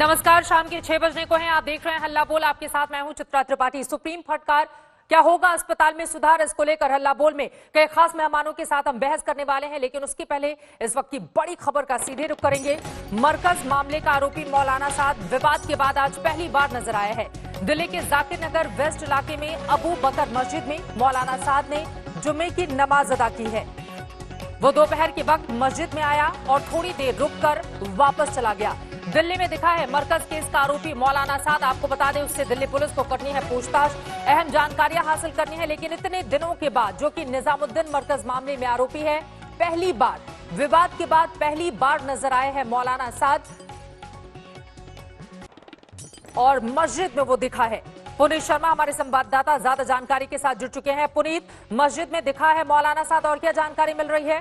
नमस्कार, शाम के 6 बजने को हैं। आप देख रहे हैं हल्ला बोल। आपके साथ मैं हूं चित्रा त्रिपाठी। सुप्रीम फटकार, क्या होगा अस्पताल में सुधार, इसको लेकर हल्ला बोल में कई खास मेहमानों के साथ हम बहस करने वाले हैं। लेकिन उसके पहले इस वक्त की बड़ी खबर का सीधे रुख करेंगे। मरकज मामले का आरोपी मौलाना साद विवाद के बाद आज पहली बार नजर आया है। दिल्ली के जाकिर नगर वेस्ट इलाके में अबू बकर मस्जिद में मौलाना साद ने जुम्मे की नमाज अदा की है। वो दोपहर के वक्त मस्जिद में आया और थोड़ी देर रुककर वापस चला गया। दिल्ली में दिखा है मरकज केस का आरोपी मौलाना साद। आपको बता दें, उससे दिल्ली पुलिस को करनी है पूछताछ, अहम जानकारियां हासिल करनी है। लेकिन इतने दिनों के बाद, जो कि निजामुद्दीन मरकज मामले में आरोपी है, पहली बार विवाद के बाद पहली बार नजर आए हैं मौलाना साद और मस्जिद में वो दिखा है। पुनीत शर्मा हमारे संवाददाता ज्यादा जानकारी के साथ जुड़ चुके हैं। पुनीत, मस्जिद में दिखा है मौलाना साद और क्या जानकारी मिल रही है?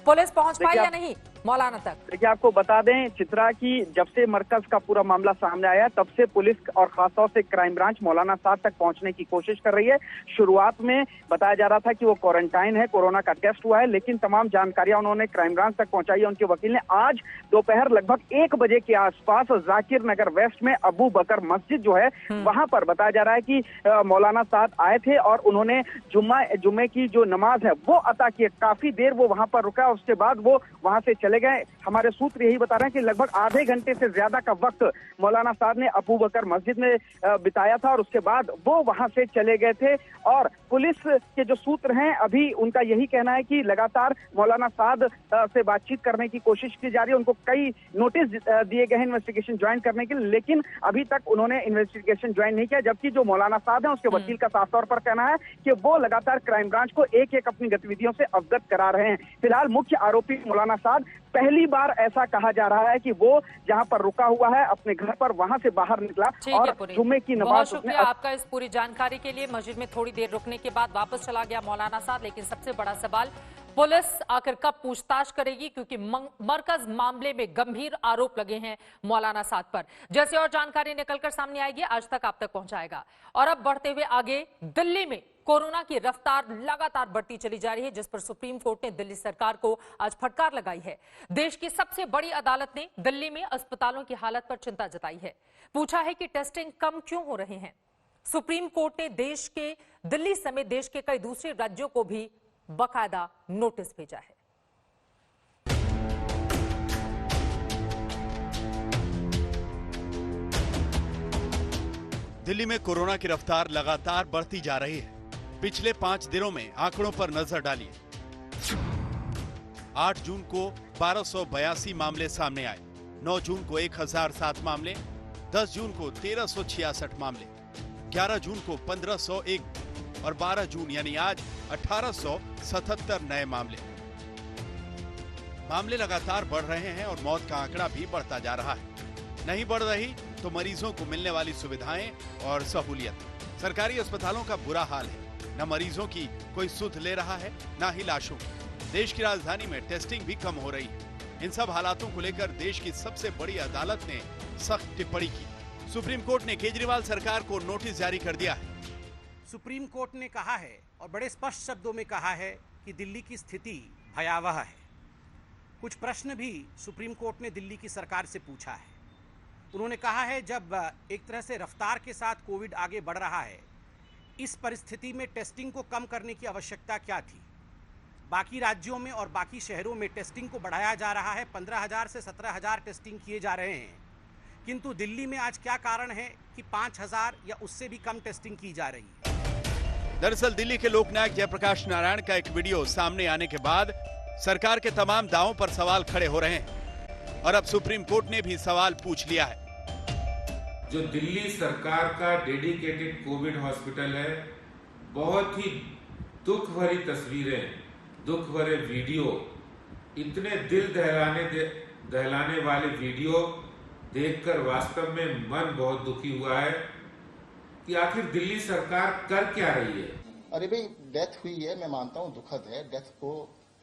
पुलिस पहुंच पाई या नहीं मौलाना तक? देखिए, आपको बता दें चित्रा की जब से मरकज का पूरा मामला सामने आया तब से पुलिस और खासतौर से क्राइम ब्रांच मौलाना साद तक पहुंचने की कोशिश कर रही है। शुरुआत में बताया जा रहा था कि वो क्वारंटाइन है, कोरोना का टेस्ट हुआ है, लेकिन तमाम जानकारियां उन्होंने क्राइम ब्रांच तक पहुंचाई है। उनके वकील ने आज दोपहर लगभग 1 बजे के आसपास जाकिर नगर वेस्ट में अबू बकर मस्जिद जो है वहां पर बताया जा रहा है कि मौलाना साद आए थे और उन्होंने जुम्मे की जो नमाज है वो अता की। काफी देर वो वहां पर रुका, उसके बाद वो वहां से चले गए। हमारे सूत्र यही बता रहे हैं कि लगभग आधे घंटे से ज्यादा का वक्त मौलाना साद ने अबू बकर मस्जिद में बिताया था और उसके बाद वो वहां से चले गए थे। और पुलिस के जो सूत्र हैं अभी उनका यही कहना है कि लगातार मौलाना साद से बातचीत करने की कोशिश की जा रही है। उनको कई नोटिस दिए गए हैं इन्वेस्टिगेशन ज्वाइन करने के लिए, लेकिन अभी तक उन्होंने इन्वेस्टिगेशन ज्वाइन नहीं किया। जबकि जो मौलाना साद है उसके वकील का साफ तौर पर कहना है कि वो लगातार क्राइम ब्रांच को एक एक अपनी गतिविधियों से अवगत करा रहे हैं। फिलहाल मुख्य आरोपी मौलाना साद, पहली बार ऐसा कहा जा रहा है कि वो जहां पर रुका हुआ है अपने घर पर, वहां से बाहर निकला और जुम्मे की नमाज। बहुत शुक्रिया आपका इस पूरी जानकारी के लिए। मस्जिद में थोड़ी देर रुकने के बाद वापस चला गया मौलाना साद। लेकिन सबसे बड़ा सवाल, पुलिस आखिर कब पूछताछ करेगी? क्योंकि मरकज मामले में गंभीर आरोप लगे हैं मौलाना साद पर। जैसे और जानकारी निकलकर सामने आएगी, आज तक आप तक पहुंचाएगा। और अब बढ़ते हुए आगे, दिल्ली में कोरोना की रफ्तार लगातार बढ़ती चली जा रही है, जिस पर सुप्रीम कोर्ट ने दिल्ली सरकार को आज फटकार लगाई है। देश की सबसे बड़ी अदालत ने दिल्ली में अस्पतालों की हालत पर चिंता जताई है। पूछा है कि टेस्टिंग कम क्यों हो रहे हैं। सुप्रीम कोर्ट ने दिल्ली समेत देश के कई दूसरे राज्यों को भी बाकायदा नोटिस भेजा है। दिल्ली में कोरोना की रफ्तार लगातार बढ़ती जा रही है। पिछले 5 दिनों में आंकड़ों पर नजर डालिए। 8 जून को 1282 मामले सामने आए, 9 जून को 1007 मामले, 10 जून को 1366 मामले, 11 जून को 1501 और 12 जून यानी आज 1877 नए मामले। मामले लगातार बढ़ रहे हैं और मौत का आंकड़ा भी बढ़ता जा रहा है। नहीं बढ़ रही तो मरीजों को मिलने वाली सुविधाएं और सहूलियत। सरकारी अस्पतालों का बुरा हाल है। न मरीजों की कोई सुध ले रहा है, न ही लाशों की। देश की राजधानी में टेस्टिंग भी कम हो रही है। इन सब हालातों को लेकर देश की सबसे बड़ी अदालत ने सख्त टिप्पणी की। सुप्रीम कोर्ट ने केजरीवाल सरकार को नोटिस जारी कर दिया है। सुप्रीम कोर्ट ने कहा है और बड़े स्पष्ट शब्दों में कहा है कि दिल्ली की स्थिति भयावह है। कुछ प्रश्न भी सुप्रीम कोर्ट ने दिल्ली की सरकार से पूछा है। उन्होंने कहा है, जब एक तरह से रफ्तार के साथ कोविड आगे बढ़ रहा है, इस परिस्थिति में टेस्टिंग को कम करने की आवश्यकता क्या थी? बाकी राज्यों में और बाकी शहरों में टेस्टिंग को बढ़ाया जा रहा है, 15,000 से 17,000 टेस्टिंग किए जा रहे हैं, किंतु दिल्ली में आज क्या कारण है कि 5,000 या उससे भी कम टेस्टिंग की जा रही है? दरअसल दिल्ली के लोकनायक जयप्रकाश नारायण का एक वीडियो सामने आने के बाद सरकार के तमाम दावों पर सवाल खड़े हो रहे हैं और अब सुप्रीम कोर्ट ने भी सवाल पूछ लिया है। जो दिल्ली सरकार का डेडिकेटेड कोविड हॉस्पिटल है, बहुत ही दुख भरी तस्वीरें, दुख भरे वीडियो, इतने दिल दहलाने वाले वीडियो देखकर वास्तव में मन बहुत दुखी हुआ है कि आखिर दिल्ली सरकार कर क्या रही है। अरे भाई, डेथ हुई है, मैं मानता हूँ दुखद है डेथ को,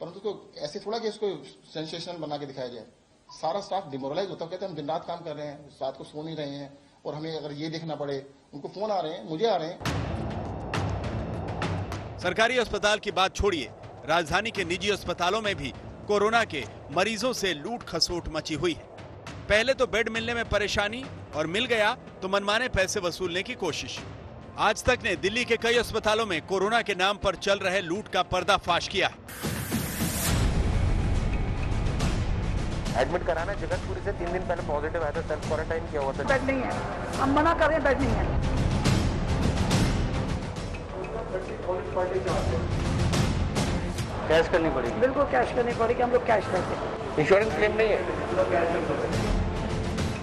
परंतु तो ऐसे थोड़ा कि इसको सेंसेशनल बना के दिखाया जाए। सारा स्टाफ डिमोरलाइज होता है, कहते हैं हम दिन रात काम कर रहे हैं, रात को सो नहीं रहे हैं और हमें अगर ये देखना पड़े, उनको फोन आ रहे हैं, मुझे आ रहे हैं। सरकारी अस्पताल की बात छोड़िए, राजधानी के निजी अस्पतालों में भी कोरोना के मरीजों से लूट खसोट मची हुई है। पहले तो बेड मिलने में परेशानी और मिल गया तो मनमाने पैसे वसूलने की कोशिश। आज तक ने दिल्ली के कई अस्पतालों में कोरोना के नाम पर चल रहे लूट का पर्दाफाश किया है। एडमिट कराना जगतपुरी से 3 दिन पहले पॉजिटिव आया था, सेल्फ क्वारंटाइन किया हुआ था। बेड नहीं है, हम मना कर रहे हैं, बेड नहीं है। कैश करनी पड़ेगी, बिल्कुल कैश करनी पड़ेगी, हम लोग कैश करते हैं। इंश्योरेंस क्लेम नहीं है।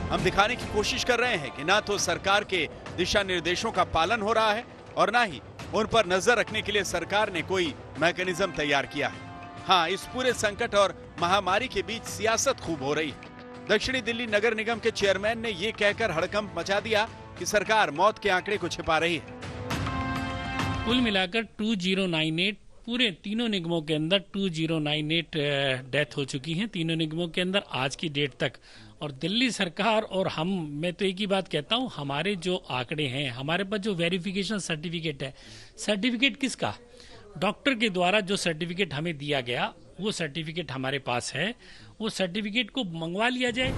हम दिखाने की कोशिश कर रहे हैं कि ना तो सरकार के दिशा निर्देशों का पालन हो रहा है और ना ही उन पर नजर रखने के लिए सरकार ने कोई मैकेनिज्म तैयार किया है। हाँ, इस पूरे संकट और महामारी के बीच सियासत खूब हो रही है। दक्षिणी दिल्ली नगर निगम के चेयरमैन ने ये कहकर हड़कंप मचा दिया कि सरकार मौत के आंकड़े को छिपा रही है। कुल मिलाकर 2098 पूरे तीनों निगमों के अंदर 2098 डेथ हो चुकी हैं, तीनों निगमों के अंदर आज की डेट तक। और दिल्ली सरकार और मैं तो एक ही बात कहता हूं, हमारे जो आंकड़े हैं, हमारे पास जो वेरिफिकेशन सर्टिफिकेट है, सर्टिफिकेट किसका? डॉक्टर के द्वारा जो सर्टिफिकेट हमें दिया गया वो सर्टिफिकेट हमारे पास है, वो सर्टिफिकेट को मंगवा लिया जाए।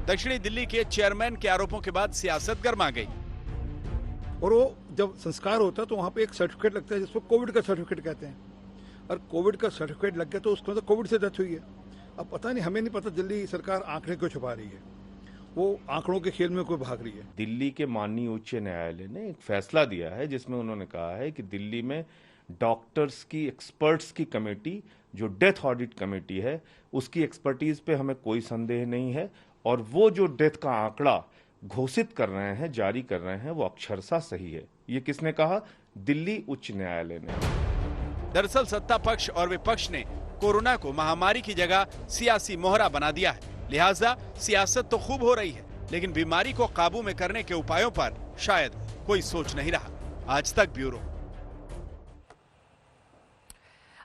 दक्षिणी दिल्ली के चेयरमैन के आरोपों के बाद सियासत गर्मा गई और वो जब संस्कार होता है तो वहाँ पे एक सर्टिफिकेट लगता है जिसको कोविड का सर्टिफिकेट कहते हैं, और कोविड का सर्टिफिकेट लग गया तो उसको तो कोविड से डेथ हुई है। अब पता नहीं, हमें नहीं पता दिल्ली सरकार आंकड़े क्यों छुपा रही है, वो आंकड़ों के खेल में कोई भाग रही है। दिल्ली के माननीय उच्च न्यायालय ने एक फैसला दिया है जिसमें उन्होंने कहा है कि दिल्ली में डॉक्टर्स की एक्सपर्ट्स की कमेटी, जो डेथ ऑडिट कमेटी है, उसकी एक्सपर्टीज पे हमें कोई संदेह नहीं है, और वो जो डेथ का आंकड़ा घोषित कर रहे हैं, जारी कर रहे हैं, वो अक्षरशः सही है। ये किसने कहा? दिल्ली उच्च न्यायालय ने। दरअसल सत्ता पक्ष और विपक्ष ने कोरोना को महामारी की जगह सियासी मोहरा बना दिया है, लिहाजा सियासत तो खूब हो रही है, लेकिन बीमारी को काबू में करने के उपायों पर शायद कोई सोच नहीं रहा। आज तक ब्यूरो।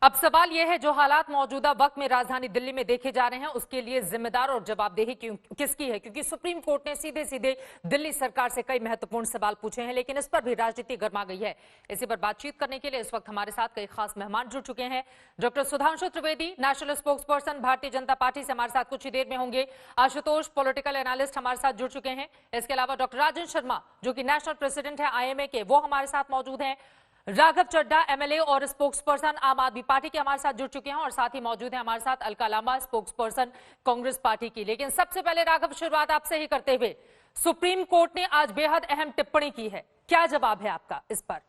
अब सवाल यह है, जो हालात मौजूदा वक्त में राजधानी दिल्ली में देखे जा रहे हैं, उसके लिए जिम्मेदार और जवाबदेही किसकी है? क्योंकि सुप्रीम कोर्ट ने सीधे सीधे दिल्ली सरकार से कई महत्वपूर्ण सवाल पूछे हैं, लेकिन इस पर भी राजनीति गर्मा गई है। इसी पर बातचीत करने के लिए इस वक्त हमारे साथ कई खास मेहमान जुड़ चुके हैं। Doctor Sudhanshu Trivedi, national spokes person Bharatiya Janata party से हमारे साथ कुछ ही देर में होंगे। आशुतोष, पॉलिटिकल एनालिस्ट, हमारे साथ जुड़ चुके हैं। इसके अलावा डॉक्टर राजन शर्मा, जो कि नेशनल प्रेसिडेंट है IMA के, वो हमारे साथ मौजूद हैं। राघव चड्ढा, MLA और स्पोक्स पर्सन आम आदमी पार्टी के हमारे साथ जुड़ चुके हैं, और साथ ही मौजूद है हमारे साथ Alka Lamba, spokesperson Congress party की। लेकिन सबसे पहले राघव, शुरुआत आपसे ही करते हुए, सुप्रीम कोर्ट ने आज बेहद अहम टिप्पणी की है, क्या जवाब है आपका इस पर?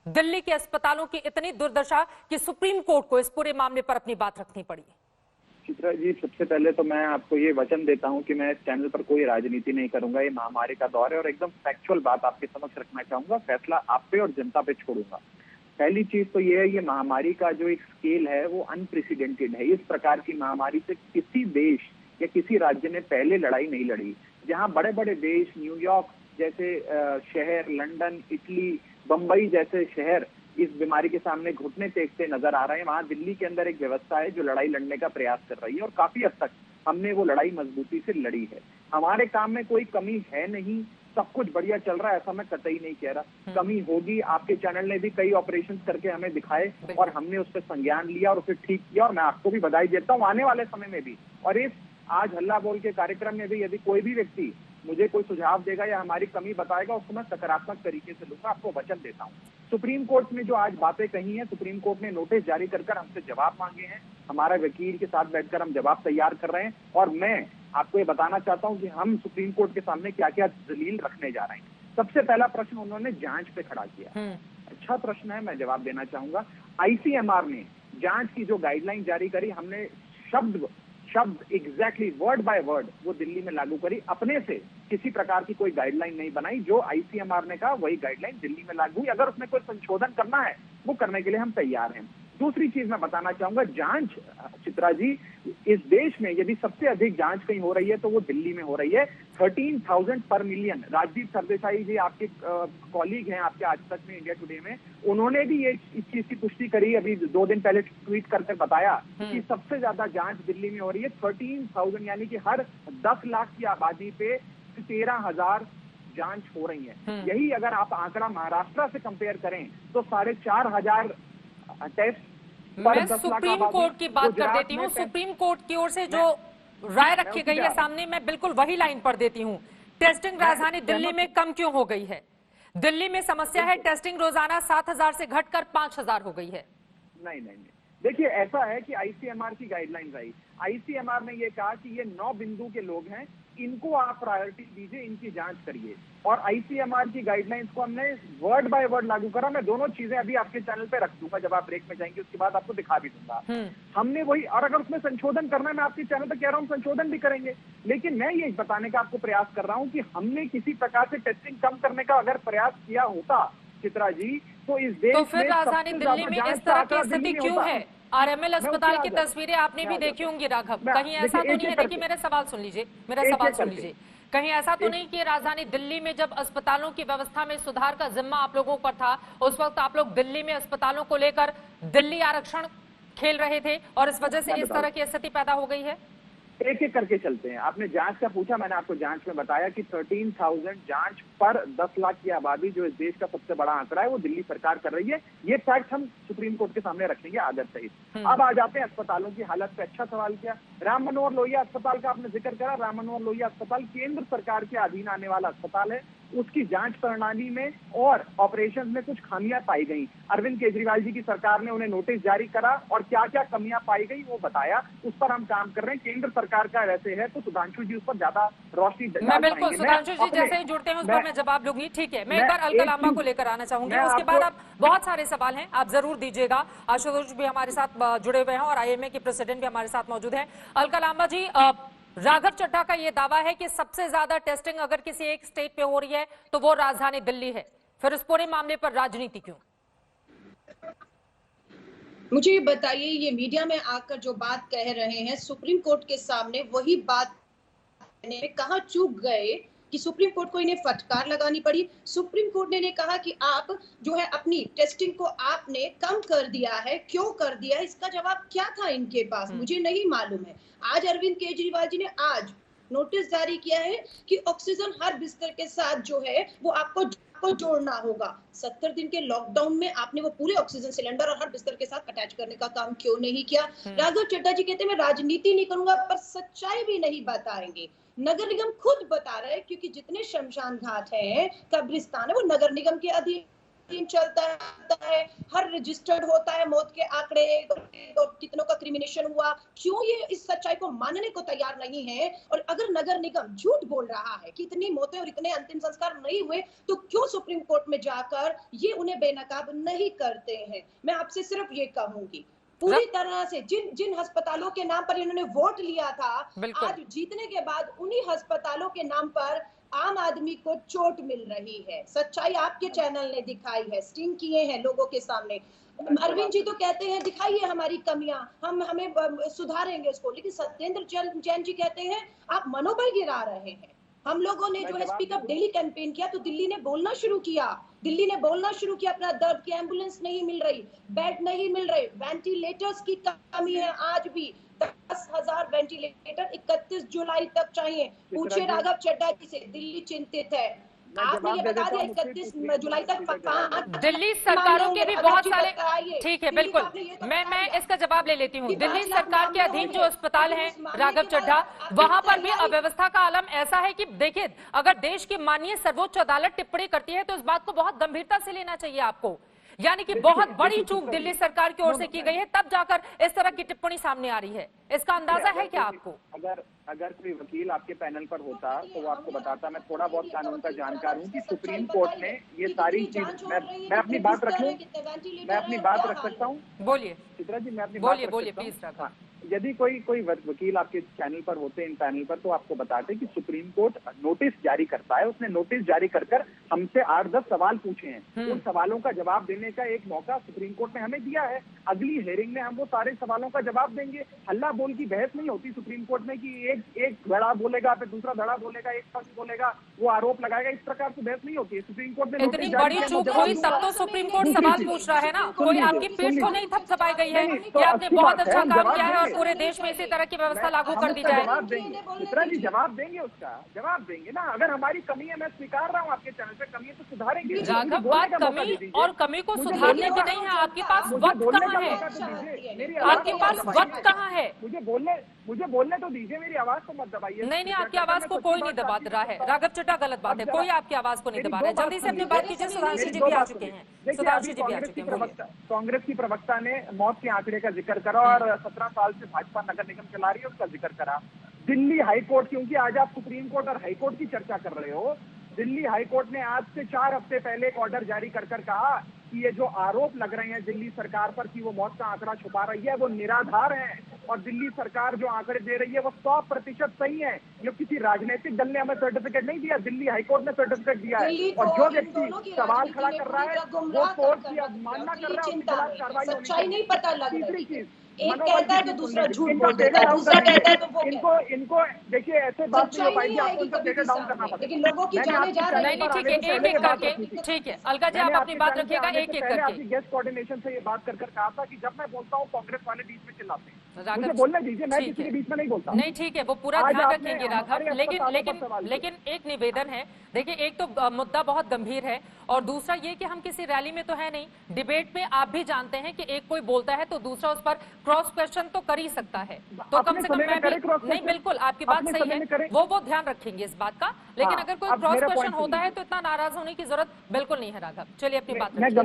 दिल्ली के अस्पतालों की इतनी दुर्दशा कि सुप्रीम कोर्ट को इस पूरे मामले पर अपनी बात रखनी पड़ी। चित्रा जी, सबसे पहले तो मैं आपको ये वचन देता हूं कि मैं इस चैनल पर कोई राजनीति नहीं करूंगा। ये महामारी का दौर है और एकदम फैक्चुअल बात आपके समक्ष रखना चाहूंगा, फैसला आप पे और जनता पे छोड़ूंगा। पहली चीज तो ये है, ये महामारी का जो एक स्केल है वो अनप्रेसिडेंटेड है। इस प्रकार की महामारी से किसी देश या किसी राज्य ने पहले लड़ाई नहीं लड़ी। जहां बड़े बड़े देश, न्यूयॉर्क जैसे शहर, लंदन, इटली, बंबई जैसे शहर इस बीमारी के सामने घुटने टेकते नजर आ रहे हैं, वहां दिल्ली के अंदर एक व्यवस्था है जो लड़ाई लड़ने का प्रयास कर रही है, और काफी हद तक हमने वो लड़ाई मजबूती से लड़ी है। हमारे काम में कोई कमी है नहीं, सब कुछ बढ़िया चल रहा है, ऐसा मैं कतई नहीं कह रहा। कमी होगी, आपके चैनल ने भी कई ऑपरेशन करके हमें दिखाए और हमने उस पर संज्ञान लिया और उसे ठीक किया, और मैं आपको भी बधाई देता हूँ आने वाले समय में भी। और इस आज हल्ला बोल के कार्यक्रम में भी यदि कोई भी व्यक्ति मुझे कोई सुझाव देगा या हमारी कमी बताएगा, उसको मैं सकारात्मक तरीके से लूंगा, आपको वचन देता हूँ। सुप्रीम कोर्ट ने जो आज बातें कही हैं, सुप्रीम कोर्ट ने नोटिस जारी कर हमसे जवाब मांगे हैं, हमारा वकील के साथ बैठकर हम जवाब तैयार कर रहे हैं, और मैं आपको ये बताना चाहता हूं कि हम सुप्रीम कोर्ट के सामने क्या क्या दलील रखने जा रहे हैं। सबसे पहला प्रश्न उन्होंने जांच पे खड़ा किया। अच्छा प्रश्न है, मैं जवाब देना चाहूंगा। ICMR ने जांच की जो गाइडलाइन जारी करी, हमने शब्द एग्जैक्टली वर्ड बाय वर्ड वो दिल्ली में लागू करी। अपने से किसी प्रकार की कोई गाइडलाइन नहीं बनाई, जो ICMR ने कहा वही गाइडलाइन दिल्ली में लागू हुई। अगर उसमें कोई संशोधन करना है वो करने के लिए हम तैयार हैं। दूसरी चीज मैं बताना चाहूंगा, जांच, चित्रा जी, इस देश में यदि सबसे अधिक जांच कहीं हो रही है तो वो दिल्ली में हो रही है। 13,000 पर मिलियन। राजदीप सरदेसाई जी आपके कॉलीग हैं आपके आज तक में, इंडिया टुडे में, उन्होंने भी ये इस चीज की पुष्टि करी, अभी 2 दिन पहले ट्वीट करके बताया कि सबसे ज्यादा जांच दिल्ली में हो रही है। 13,000 यानी कि हर 10 लाख की आबादी पे 13,000 जांच हो रही है। यही अगर आप आंकड़ा महाराष्ट्र से कंपेयर करें तो 4,500 टेस्ट। मैं सुप्रीम कोर्ट की बात कर देती हूँ। सुप्रीम कोर्ट की ओर से जो राय रखी गई है सामने, मैं बिल्कुल वही लाइन पर देती हूँ। टेस्टिंग राजधानी दिल्ली में कम क्यों हो गई है? दिल्ली में समस्या है टेस्टिंग रोजाना 7,000 से घटकर 5,000 हो गई है। नहीं, देखिए ऐसा है कि आईसीएमआर की गाइडलाइंस आई, आईसीएमआर ने ये कहा कि ये 9 बिंदु के लोग हैं, इनको आप प्रायोरिटी दीजिए, इनकी जांच करिए, और आईसीएमआर की गाइडलाइंस को हमने वर्ड बाय वर्ड लागू करा। मैं दोनों चीजें अभी आपके चैनल पे रख दूंगा, जब आप ब्रेक में जाएंगे उसके बाद आपको दिखा भी दूंगा। हमने वही, और अगर उसमें संशोधन करना है, मैं आपके चैनल पे कह रहा हूँ संशोधन भी करेंगे, लेकिन मैं ये बताने का आपको प्रयास कर रहा हूँ कि हमने किसी प्रकार से टेस्टिंग कम करने का अगर प्रयास किया होता चित्रा जी, तो इस देश तो फिर राजधानी दिल्ली में इस तरह की स्थिति क्यों है? आरएमएल अस्पताल की तस्वीरें आपने भी देखी होंगी राघव, कहीं ऐसा तो नहीं है? देखिए मेरा सवाल सुन लीजिए, कहीं ऐसा तो नहीं कि राजधानी दिल्ली में जब अस्पतालों की व्यवस्था में सुधार का जिम्मा आप लोगों पर था, उस वक्त आप लोग दिल्ली में अस्पतालों को लेकर दिल्ली आरक्षण खेल रहे थे और इस वजह से इस तरह की स्थिति पैदा हो गई है? एक एक करके चलते हैं। आपने जांच का पूछा, मैंने आपको जांच में बताया कि 13,000 जांच पर 10 लाख की आबादी, जो इस देश का सबसे बड़ा आंकड़ा है, वो दिल्ली सरकार कर रही है। ये फैक्ट हम सुप्रीम कोर्ट के सामने रखेंगे आदर सहित। अब आ जाते हैं अस्पतालों की हालत पे। अच्छा सवाल किया, राम मनोहर लोहिया अस्पताल का आपने जिक्र करा। राम मनोहर लोहिया अस्पताल केंद्र सरकार के अधीन आने वाला अस्पताल है, उसकी जांच प्रणाली में और ऑपरेशन में कुछ खामियां पाई गई। अरविंद केजरीवाल जी की सरकार ने उन्हें नोटिस जारी करा और क्या क्या कमियां पाई गई वो बताया, उस पर हम काम कर रहे हैं। केंद्र सरकार का वैसे है तो सुधांशु जी उस पर ज्यादा रोशनी मैं बिल्कुल सुधांशु जी जैसे ही जुड़ते हैं उस पर मैं जवाब लूंगी। ठीक है, मैं एक बार अलका लांबा को लेकर आना चाहूंगी, उसके बाद आप बहुत सारे सवाल हैं आप जरूर दीजिएगा। आशुतोष भी हमारे साथ जुड़े हुए हैं और आईएमए के प्रेसिडेंट भी हमारे साथ मौजूद हैं। अलका लांबा जी, राघव चड्ढा का ये दावा है कि सबसे ज्यादा टेस्टिंग अगर किसी एक स्टेट पे हो रही है तो वो राजधानी दिल्ली है, फिर उस पूरे मामले पर राजनीति क्यों? मुझे ये बताइए, ये मीडिया में आकर जो बात कह रहे हैं सुप्रीम कोर्ट के सामने, वही बात कहाँ चूक गए कि सुप्रीम कोर्ट को इन्हें फटकार लगानी पड़ी? सुप्रीम कोर्ट ने कहा कि आप जो है अपनी टेस्टिंग को आपने कम कर दिया है, क्यों कर दिया? इसका जवाब क्या था इनके पास? मुझे नहीं मालूम है। आज अरविंद केजरीवाल जी ने आज नोटिस जारी किया है कि ऑक्सीजन हर बिस्तर के साथ जो है वो आपको जोड़ना होगा। 70 दिन के लॉकडाउन में आपने वो पूरे ऑक्सीजन सिलेंडर और हर बिस्तर के साथ अटैच करने का काम क्यों नहीं किया? राघव चड्ढा जी कहते हैं मैं राजनीति नहीं करूंगा, पर सच्चाई भी नहीं बताएंगे। नगर निगम खुद बता रहा है, क्योंकि जितने शमशान घाट हैं, कब्रिस्तान है, वो नगर निगम के अधीन चलता है, हर रजिस्टर्ड होता है, मौत के आंकड़े और कितनों का क्रिमिनेशन हुआ। क्यों ये इस सच्चाई को मानने को तैयार नहीं है? और अगर नगर निगम झूठ बोल रहा है कि इतनी मौतें और इतने अंतिम संस्कार नहीं हुए, तो क्यों सुप्रीम कोर्ट में जाकर ये उन्हें बेनकाब नहीं करते हैं? मैं आपसे सिर्फ ये कहूंगी, पूरी तरह से जिन अस्पतालों के नाम पर इन्होंने वोट लिया था, आज जीतने के बाद उन्हीं अस्पतालों के नाम पर आम आदमी को चोट मिल रही है। सच्चाई आपके चैनल ने दिखाई है, स्टिंग किए हैं लोगों के सामने। अरविंद जी तो कहते हैं दिखाइए हमारी कमियां, हमें सुधारेंगे उसको, लेकिन सत्येंद्र जैन जी कहते हैं आप मनोबल गिरा रहे हैं। हम लोगों ने जो है स्पीक अप डेली कैंपेन किया तो दिल्ली ने बोलना शुरू किया अपना दर्द की एम्बुलेंस नहीं मिल रही, बेड नहीं मिल रहे, वेंटिलेटर्स की कमी है। आज भी 10,000 वेंटिलेटर 31 जुलाई तक चाहिए। पूछे राघव चड्ढा जी से, दिल्ली चिंतित है। आपने ये बता दिया 31 जुलाई तक दिल्ली सरकारों के भी बहुत सारे, ठीक है बिल्कुल, मैं इसका जवाब ले लेती हूँ। दिल्ली सरकार के अधीन जो अस्पताल हैं राघव चड्ढा, वहां पर भी अव्यवस्था का आलम ऐसा है कि देखिए, अगर देश की माननीय सर्वोच्च अदालत टिप्पणी करती है तो इस बात को बहुत गंभीरता से लेना चाहिए आपको। यानी कि बहुत बड़ी चूक दिल्ली सरकार की ओर से की गई है, तब जाकर इस तरह की टिप्पणी सामने आ रही है। इसका अंदाजा है क्या आपको? अगर कोई वकील आपके पैनल पर होता तो वो आपको बताता। मैं थोड़ा बहुत कानून का जानकार हूँ कि सुप्रीम कोर्ट ने ये सारी चीज, मैं अपनी बात रख लूं, मैं अपनी बात रख सकता हूँ? बोलिए चित्रा जी, मैं अपनी बोलिए प्लीज। यदि कोई वकील आपके चैनल पर होते, इन पैनल पर, तो आपको बताते कि सुप्रीम कोर्ट नोटिस जारी करता है। उसने नोटिस जारी कर हमसे 8-10 सवाल पूछे हैं। उन सवालों का जवाब देने का एक मौका सुप्रीम कोर्ट ने हमें दिया है। अगली हेयरिंग में हम वो सारे सवालों का जवाब देंगे। हल्ला बोल की बहस नहीं होती सुप्रीम कोर्ट में कि एक धड़ा बोलेगा फिर दूसरा धड़ा बोलेगा, एक पक्ष बोलेगा वो आरोप लगाएगा, इस प्रकार से बहस नहीं होती है। सुप्रीम कोर्ट ने इतनी बड़ी चूक हुई तब तो सुप्रीम कोर्ट सवाल पूछ रहा है ना, कोई आपकी पीठ तो नहीं थपथपाई गई है कि आपने बहुत अच्छा काम किया है और पूरे देश में इसी तरह की व्यवस्था लागू कर दी जाए? चित्रा जी जवाब देंगे, उसका जवाब देंगे ना। अगर हमारी कमी है, मैं स्वीकार रहा हूँ आपके चैनल पे, कमी है तो सुधारेंगे। राघव, बात कमी और कमी को सुधारने की नहीं है। आपके पास वक्त कहाँ है? आपके पास वक्त कहाँ है? मुझे बोलने तो दीजिए, मेरी आवाज को मत दबाइए। नहीं, आपकी आवाज को कोई नहीं दबा रहा है राघव चड्ढा, गलत बात है। कोई आपकी आवाज को नहीं दबा रहा है। जल्दी से अपनी बात कीजिए। सुधांशु जी भी आ चुके हैं। सुधांशु जी भी आ चुके हैं। कांग्रेस की प्रवक्ता ने मौत के आंकड़े का जिक्र करा और 17 साल से भाजपा नगर निगम चला रही है, उसका जिक्र करा। दिल्ली हाईकोर्ट, क्योंकि आज आप सुप्रीम कोर्ट और हाईकोर्ट की चर्चा कर रहे हो, दिल्ली हाईकोर्ट ने आज से 4 हफ्ते पहले एक ऑर्डर जारी कर कहा कि ये जो आरोप लग रहे हैं दिल्ली सरकार पर कि वो मौत का आंकड़ा छुपा रही है, वो निराधार है। और दिल्ली सरकार जो आंकड़े दे रही है वो 100% सही है। ये किसी राजनीतिक दल ने हमें सर्टिफिकेट नहीं दिया, दिल्ली हाईकोर्ट ने सर्टिफिकेट दिया है। और जो व्यक्ति सवाल खड़ा कर रहा है वो कोर्ट की अवमानना कर रहा है, उसके खिलाफ कार्रवाई होनी चाहिए। नहीं पता लग तीसरी चीज, एक कहता है तो दूसरा झूठ बोल देता है, दूसरा कहता है तो वो इनको देखिए ऐसे बात नहीं हो पाएगी, आपको इनका डेटा डाउन करना पड़ेगा। लेकिन लोगों की जाने जा रही नहीं, ठीक है, एक एक करके। ठीक है अलका जी, आप अपनी बात रखिएगा एक एक करके। गेस्ट कोऑर्डिनेशन से ये बात कर कहा था कि जब मैं बोलता हूँ कांग्रेस वाले बीच में चिल्लाते हैं। राघव मुझे बोलने दीजिए, मैं किसी के बीच में नहीं बोलता। नहीं, ठीक है, वो पूरा ध्यान रखेंगे राघव। लेकिन एक निवेदन है। देखिए, एक तो मुद्दा बहुत गंभीर है और दूसरा ये कि हम किसी रैली में तो है नहीं। डिबेट में आप भी जानते हैं कि एक कोई बोलता है तो दूसरा उस पर क्रॉस क्वेश्चन तो कर ही सकता है। तो कम से कम मैं भी नहीं, बिल्कुल आपकी बात सही है, वो ध्यान रखेंगे इस बात का। लेकिन अगर कोई क्रॉस क्वेश्चन होता है तो इतना नाराज होने की जरूरत बिल्कुल नहीं है राघव। चलिए अपनी बात। मैं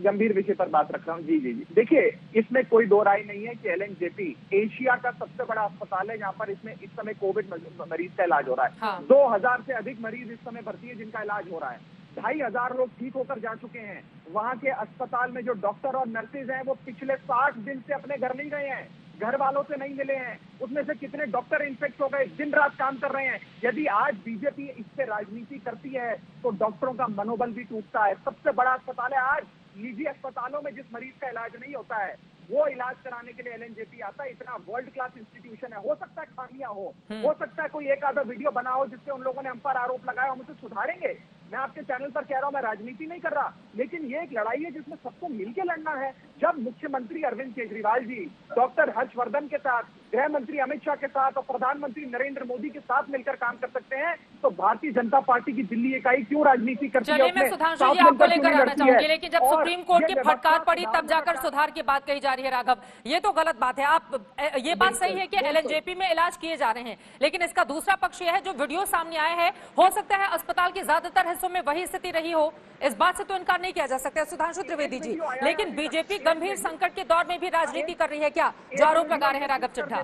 गंभीर विषय पर बात रख रहा हूँ। जी, देखिए, इसमें कोई दो राय नहीं है कि LNJP एशिया का सबसे बड़ा अस्पताल है, जहाँ पर इसमें इस समय कोविड मरीज का इलाज हो रहा है। हाँ। 2000 से अधिक मरीज इस समय भर्ती है जिनका इलाज हो रहा है। 2500 लोग ठीक होकर जा चुके हैं। वहाँ के अस्पताल में जो डॉक्टर और नर्सेज हैं वो पिछले 60 दिन से अपने घर नहीं गए हैं, घर वालों से नहीं मिले हैं। उसमें से कितने डॉक्टर इन्फेक्ट हो गए, दिन रात काम कर रहे हैं। यदि आज बीजेपी इस पे राजनीति करती है तो डॉक्टरों का मनोबल भी टूटता है। सबसे बड़ा अस्पताल है। आज निजी अस्पतालों में जिस मरीज का इलाज नहीं होता है वो इलाज कराने के लिए LNJP आता है। इतना वर्ल्ड क्लास इंस्टीट्यूशन है। हो सकता है खामियां हो सकता है कोई एक आधा वीडियो बना हो जिससे उन लोगों ने हम पर आरोप लगाया, हम उसे सुधारेंगे। मैं आपके चैनल पर कह रहा हूं, मैं राजनीति नहीं कर रहा, लेकिन ये एक लड़ाई है जिसमें सबको मिलकर लड़ना है। जब मुख्यमंत्री अरविंद केजरीवाल जी डॉक्टर हर्षवर्धन के साथ, गृह मंत्री अमित शाह के साथ और प्रधानमंत्री नरेंद्र मोदी के साथ मिलकर काम कर सकते हैं तो भारतीय जनता पार्टी की दिल्ली इकाई क्यों राजनीति करती है? मैं सुधांशु जी आपको लेकर आना चाहूंगी, लेकिन जब सुप्रीम कोर्ट की फटकार पड़ी तब जाकर सुधार की बात कही जा रही है राघव, ये तो गलत बात है। आप ये बात सही है कि LNJP में इलाज किए जा रहे हैं, लेकिन इसका दूसरा पक्ष यह है जो वीडियो सामने आए हैं, हो सकता है अस्पताल के ज्यादातर हिस्सों में वही स्थिति रही हो, इस बात से तो इनकार नहीं किया जा सकता। सुधांशु त्रिवेदी जी, लेकिन बीजेपी गंभीर संकट के दौर में भी राजनीति कर रही है क्या, जो आरोप लगा रहे हैं राघव चड्ढा?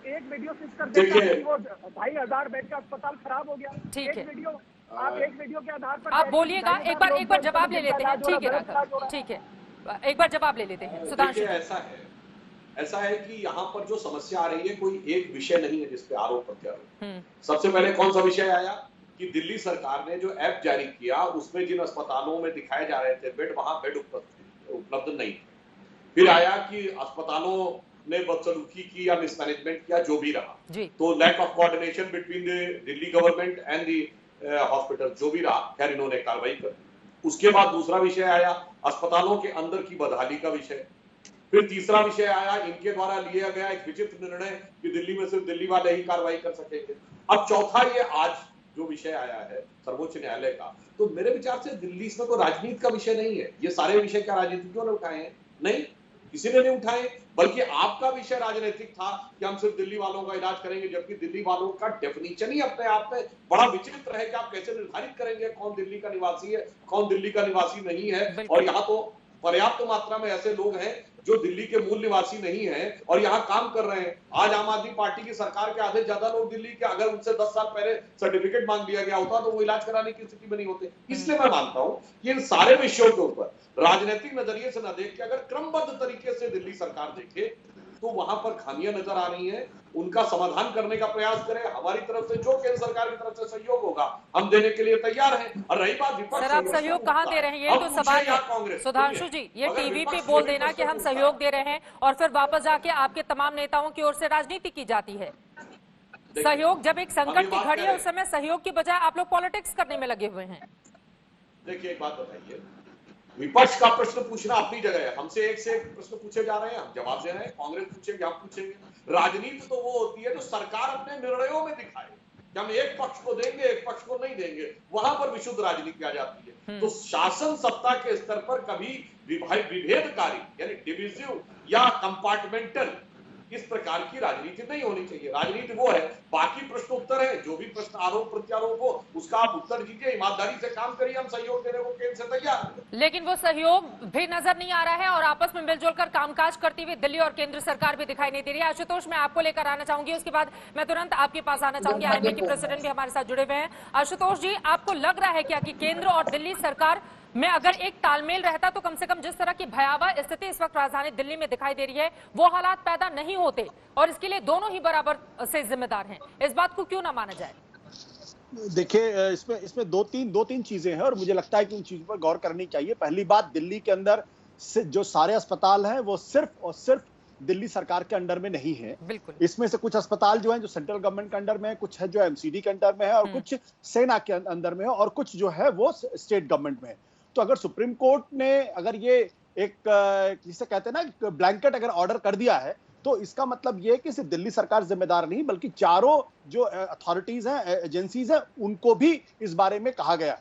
एक वीडियो कर देता है कि वो 2500 बेड का अस्पताल खराब हो गया। ठीक है, आप एक वीडियो के आधार पर आप बोलिएगा, एक बार जवाब ले लेते हैं। ठीक है राघव, ठीक है, एक बार जवाब ले लेते हैं। सुधांशु, ऐसा है कि यहाँ पर जो समस्या आ रही है कोई एक विषय नहीं है जिसपे आरोप प्रत्यारोप। सबसे पहले कौन सा विषय आया कि दिल्ली सरकार ने जो ऐप जारी किया उसमें जिन अस्पतालों में दिखाए जा रहे थे बेड, वहां बेड उपलब्ध नहीं। फिर आया कि अस्पतालों ने बदसलूकी की या मिसमैनेजमेंट किया, जो भी रहा, तो lack of coordination between the Delhi government and the hospital, जो भी रहा, खैर इन्होंने कार्रवाई कर दी। उसके बाद दूसरा विषय आया अस्पतालों के अंदर की बदहाली का विषय। फिर तीसरा विषय आया इनके द्वारा लिया गया एक विचित्र निर्णय कि दिल्ली में सिर्फ दिल्ली वाले ही कार्रवाई कर सकेंगे। अब चौथा ये आज जो विषय आया है सर्वोच्च न्यायालय का, तो मेरे विचार से दिल्ली इसमें कोई राजनीति का विषय नहीं है। ये सारे विषय क्या राजनीतिज्ञों ने उठाए हैं? नहीं, किसी ने नहीं उठाए, बल्कि आपका विषय राजनीतिक था कि हम सिर्फ दिल्ली वालों का इलाज करेंगे, जबकि दिल्ली वालों का डेफिनेशन ही अपने आप में बड़ा विचित्र है कि आप कैसे निर्धारित करेंगे कौन दिल्ली का निवासी है, कौन दिल्ली का निवासी नहीं है। और यहाँ तो पर्याप्त मात्रा में ऐसे लोग हैं जो दिल्ली के मूल निवासी नहीं हैं और यहाँ काम कर रहे हैं। आज आम आदमी पार्टी की सरकार के आधे ज्यादा लोग दिल्ली के, अगर उनसे 10 साल पहले सर्टिफिकेट मांग लिया गया होता तो वो इलाज कराने की स्थिति में नहीं होते। इसलिए मैं मानता हूं कि इन सारे विषयों के ऊपर राजनीतिक नजरिए से न देख के अगर क्रमबद्ध तरीके से दिल्ली सरकार देखे तो वहां पर खामियां नजर आ रही हैं, उनका समाधान करने का प्रयास करें। हमारी तरफ से जो केंद्र सरकार की तरफ से सहयोग होगा हम देने के लिए तैयार हैं। और रही बात विपक्ष, सर आप सहयोग कहाँ दे रहे हैं, ये तो सवाल है सुधांशु जी। ये टीवी पे बोल देना कि हम सहयोग दे रहे हैं और फिर वापस जाके आपके तमाम नेताओं की ओर से राजनीति की जाती है। सहयोग जब एक संकट की घड़ी है उस समय सहयोग की बजाय आप लोग पॉलिटिक्स करने में लगे हुए हैं। देखिए एक बात बताइए, विपक्ष का प्रश्न पूछना अपनी जगह है, हमसे एक से एक प्रश्न पूछे जा रहे हैं, हम जवाब दे रहे हैं, कांग्रेस पूछेगी, हम पूछेंगे। राजनीति तो वो होती है जो सरकार अपने निर्णयों में दिखाए कि हम एक पक्ष को देंगे, एक पक्ष को नहीं देंगे, वहां पर विशुद्ध राजनीति आ जाती है। तो शासन सत्ता के स्तर पर कभी विभेदकारी यानी डिविजिव या कंपार्टमेंटल इस प्रकार की राजनीति नहीं होनी चाहिए। राजनीति वो है, बाकी प्रश्न उत्तर है, जो भी प्रश्न आरोप प्रत्यारोप हो उसका आप उत्तर दीजिए, ईमानदारी से काम करिए, हम सहयोग देने को केंद्र से तैयार हैं। लेकिन वो सहयोग भी नजर नहीं आ रहा है और आपस में मिलजुल कर कामकाज करती हुई दिल्ली और केंद्र सरकार भी दिखाई नहीं दे रही है। आशुतोष, मैं आपको लेकर आना चाहूंगी, उसके बाद मैं तुरंत आपके पास आना चाहूंगी। आईएमए के प्रेसिडेंट भी हमारे साथ जुड़े हुए हैं। आशुतोष जी, आपको लग रहा है क्या कि केंद्र और दिल्ली सरकार में अगर एक तालमेल रहता तो कम से कम जिस तरह की भयावह स्थिति इस वक्त राजधानी दिल्ली में दिखाई दे रही है वो हालात पैदा नहीं होते, और इसके लिए दोनों ही बराबर से जिम्मेदार हैं। इस बात को क्यों ना माना जाए? देखिए, इसमें दो तीन चीजें हैं और मुझे लगता है कि उन चीजों पर गौर करनी चाहिए। पहली बात, दिल्ली के अंदर जो सारे अस्पताल हैं वो सिर्फ और सिर्फ दिल्ली सरकार के अंडर में नहीं है। इसमें से कुछ अस्पताल जो हैं जो सेंट्रल गवर्नमेंट के अंडर में है, कुछ है जो एमसीडी के अंडर में है और कुछ सेना के अंदर में है और कुछ जो है वो स्टेट गवर्नमेंट में है। तो अगर सुप्रीम कोर्ट ने अगर ये एक जिसे कहते हैं ना ब्लैंकेट अगर ऑर्डर कर दिया है तो इसका मतलब ये है कि सिर्फ दिल्ली सरकार जिम्मेदार नहीं बल्कि चारों जो अथॉरिटीज हैं, एजेंसीज हैं, उनको भी इस बारे में कहा गया।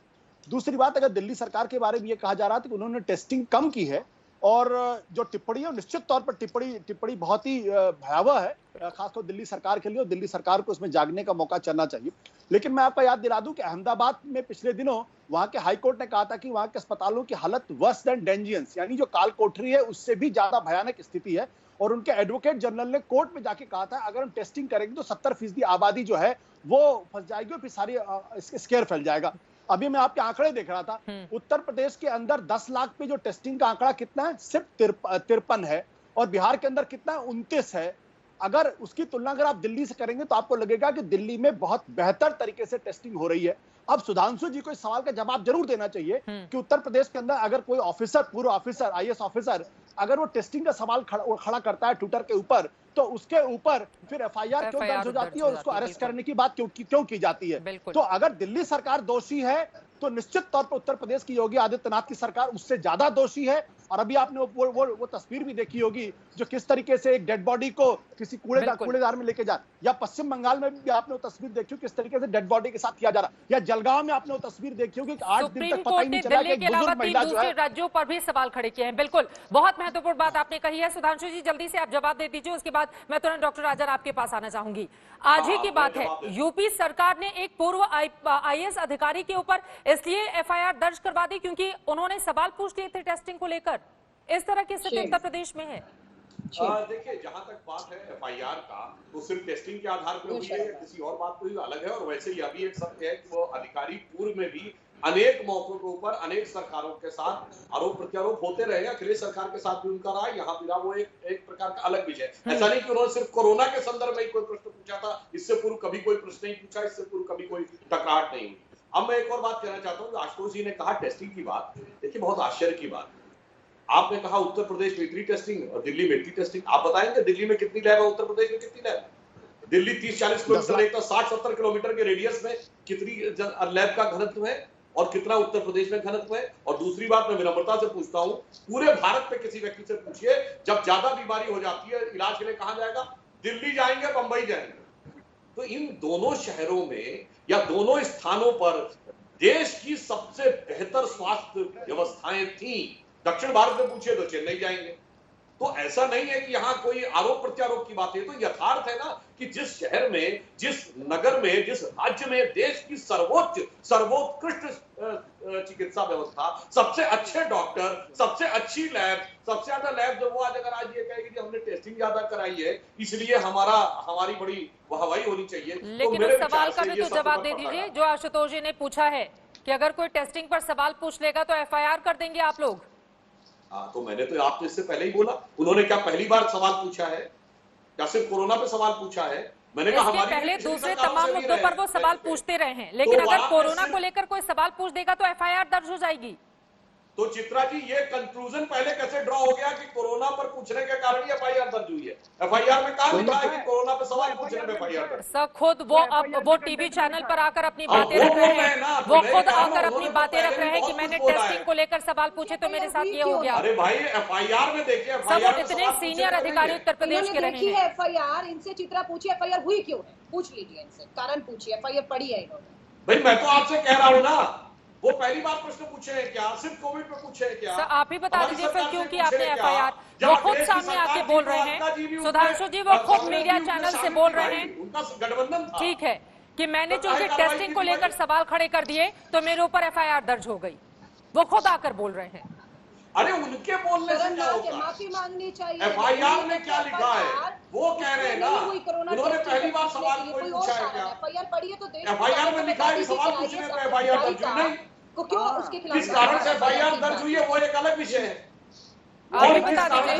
दूसरी बात, अगर दिल्ली सरकार के बारे में ये कहा जा रहा था कि उन्होंने टेस्टिंग कम की है और जो टिप्पणी है निश्चित तौर पर टिप्पणी बहुत ही भयावह है, खासतौर दिल्ली सरकार के लिए, और दिल्ली सरकार को इसमें जागने का मौका चलना चाहिए। लेकिन मैं आपको याद दिला दूं कि अहमदाबाद में पिछले दिनों वहां के हाई कोर्ट ने कहा था कि वहां के अस्पतालों की हालत वर्स देन डेंजियस, यानी जो काल कोठरी है उससे भी ज्यादा भयानक स्थिति है। और उनके एडवोकेट जनरल ने कोर्ट में जाके कहा था अगर हम टेस्टिंग करेंगे तो 70% आबादी जो है वो फंस जाएगी और फिर सारी स्केयर फैल जाएगा। अभी मैं आपके आंकड़े देख रहा था, उत्तर प्रदेश के अंदर 10 लाख पे जो टेस्टिंग का आंकड़ा कितना है, सिर्फ 53 है, और बिहार के अंदर कितना है, 29 है। अगर उसकी तुलना अगर आप दिल्ली से करेंगे तो आपको लगेगा कि दिल्ली में बहुत बेहतर तरीके से टेस्टिंग हो रही है। अब सुधांशु जी को इस सवाल का जवाब जरूर देना चाहिए कि उत्तर प्रदेश के अंदर अगर कोई ऑफिसर, पूर्व ऑफिसर, आईएएस ऑफिसर अगर वो टेस्टिंग का सवाल खड़ा करता है ट्विटर के ऊपर तो उसके ऊपर फिर एफआईआर क्यों दर्ज हो जाती है और उसको अरेस्ट करने की बात क्यों की जाती है? तो अगर दिल्ली सरकार दोषी है तो निश्चित तौर पर उत्तर प्रदेश की योगी आदित्यनाथ की सरकार उससे ज्यादा दोषी है। और अभी आपने वो तस्वीर भी देखी होगी जो किस तरीके से एक डेड बॉडी को किसी कूड़ेदार में लेके जा, या पश्चिम बंगाल में भी आपने वो तस्वीर देखी हो किस तरीके से डेड बॉडी के साथ किया जा रहा, या जलगांव में आपने वो तस्वीर देखी होगी 8 दिन तक पता ही नहीं चला कि एक बुजुर्ग महिला जो है। राज्यों पर भी सवाल खड़े किए हैं। बिल्कुल, बहुत महत्वपूर्ण बात आपने कही है। सुधांशु जी, जल्दी से आप जवाब दे दीजिए, उसके बाद मैं तुरंत डॉक्टर राजन आपके पास आना चाहूंगी। आज ही की बात है, यूपी सरकार ने एक पूर्व आईएएस अधिकारी के ऊपर इसलिए एफआईआर दर्ज करवा दी क्योंकि उन्होंने सवाल पूछ लिए थे टेस्टिंग को लेकर। इस तरह की स्थिति उत्तर प्रदेश में है। देखिए, जहां तक बात है एफआईआर का, तो सिर्फ टेस्टिंग के आधार पर हुई है या किसी और बात पर अलग है। और वैसे यह भी एक सत्य है कि वो अधिकारी पूर्व में भी अनेक मौकों के ऊपर अनेक सरकारों के साथ आरोप प्रत्यारोप होते रहे। अखिलेश सरकार के साथ भी उनका रहा, यहाँ भी रहा, वो एक प्रकार का अलग विषय। ऐसा नहीं कि उन्होंने सिर्फ कोरोना के संदर्भ में ही कोई प्रश्न पूछा था, इससे पूर्व कभी कोई प्रश्न नहीं पूछा, इससे पूर्व कभी कोई टकराहट नहीं हुई। अब मैं एक और बात कहना चाहता हूँ, आशुतोष जी ने कहा टेस्टिंग की बात, देखिए बहुत आश्चर्य की बात, आपने कहा उत्तर प्रदेश में इतनी टेस्टिंग और दिल्ली में इतनी टेस्टिंग। आप बताएंगे दिल्ली में कितनी लैब है, उत्तर प्रदेश में कितनी लैब? दिल्ली 30-40 किलोमीटर, एक तो 60-70 किलोमीटर के रेडियस में कितनी लैब का घनत्व है और कितना उत्तर प्रदेश में घनत्व है? और दूसरी बात मैं विनम्रता से पूछता हूँ, पूरे भारत में किसी व्यक्ति से पूछिए जब ज्यादा बीमारी हो जाती है इलाज के लिए कहां जाएगा? दिल्ली जाएंगे, बंबई जाएंगे। तो इन दोनों शहरों में या दोनों स्थानों पर देश की सबसे बेहतर स्वास्थ्य व्यवस्थाएं थी। दक्षिण भारत में पूछिए तो चेन्नई जाएंगे। तो ऐसा नहीं है कि यहाँ कोई आरोप प्रत्यारोप की बात है, तो यथार्थ है ना कि जिस शहर में, जिस नगर में, जिस राज्य में देश की सर्वोत्कृष्ट चिकित्सा व्यवस्था, सबसे अच्छे डॉक्टर, सबसे अच्छी लैब, सबसे ज्यादा लैब, जो वो आज अगर आज ये कहेगी कि हमने टेस्टिंग ज्यादा कराई है इसलिए हमारी बड़ी वाहवाही होनी चाहिए। लेकिन उस सवाल का भी तो जवाब दे दीजिए जो आशुतोष जी ने पूछा है कि अगर कोई टेस्टिंग पर सवाल पूछ लेगा तो एफआईआर कर देंगे आप लोग। तो मैंने तो आपको इससे पहले ही बोला, उन्होंने क्या पहली बार सवाल पूछा है या सिर्फ कोरोना पे सवाल पूछा है? मैंने कहा हमारे पहले दूसरे तमाम मुद्दों पर वो सवाल पूछते रहे हैं, लेकिन अगर कोरोना को लेकर कोई सवाल पूछ देगा तो एफआईआर दर्ज हो जाएगी। तो चित्रा जी ये कंक्लूजन पहले कैसे ड्रॉ हो गया कि कोरोना पर पूछने के कारण ही एफआईआर दर्ज हुई है? एफआईआर में कहां लिखा है कि कोरोना पर सवाल पूछने में एफआईआर दर्ज? सर खुद वो टीवी चैनल पर आकर अपनी बातें रख रहे हैं, वो खुद आकर अपनी बातें रख रहे हैं कि मैंने टेस्टिंग को लेकर सवाल पूछे तो मेरे साथ ये हो गया। अरे भाई एफआईआर में देखिए, सब वो इतने सीनियर अधिकारी उत्तर प्रदेश के रहे हैं। एफआईआर इनसे चित्रा पूछिए एफआईआर हुई क्यों है, पूछ लीजिए इनसे, कारण पूछिए, एफआईआर पढ़ी है इन्होंने। भाई मैं तो आपसे कह रहा हूँ ना, वो पहली बार प्रश्न पूछे हैं क्या? सिर्फ कोविड पे पूछे हैं क्या? सर आप ही बता दीजिए फिर क्यों की आपने एफआईआर? वो खुद सामने आके बोल रहे हैं, सुधांशु जी वो खुद मीडिया चैनल से बोल रहे हैं, उनका गठबंधन था। ठीक है, कि मैंने चूंकि टेस्टिंग को लेकर सवाल खड़े कर दिए तो मेरे ऊपर एफआईआर दर्ज हो गई, वो खुद आकर बोल रहे हैं। अरे उनके बोलने से क्या होगा? माफी मांगनी चाहिए। एफआईआर में क्या लिखा है वो कह रहे हैं ना, उन्होंने पहली बार सवाल कोई पूछा है क्या? एफआईआर पढ़िए तो देखिए, एफआईआर में लिखा है सवाल पूछने पे एफआईआर दर्ज हुई नहीं, क्यों उसके खिलाफ किस कारण से एफआईआर दर्ज हुई है वो एक अलग विषय है। आप भी बता दीजिए,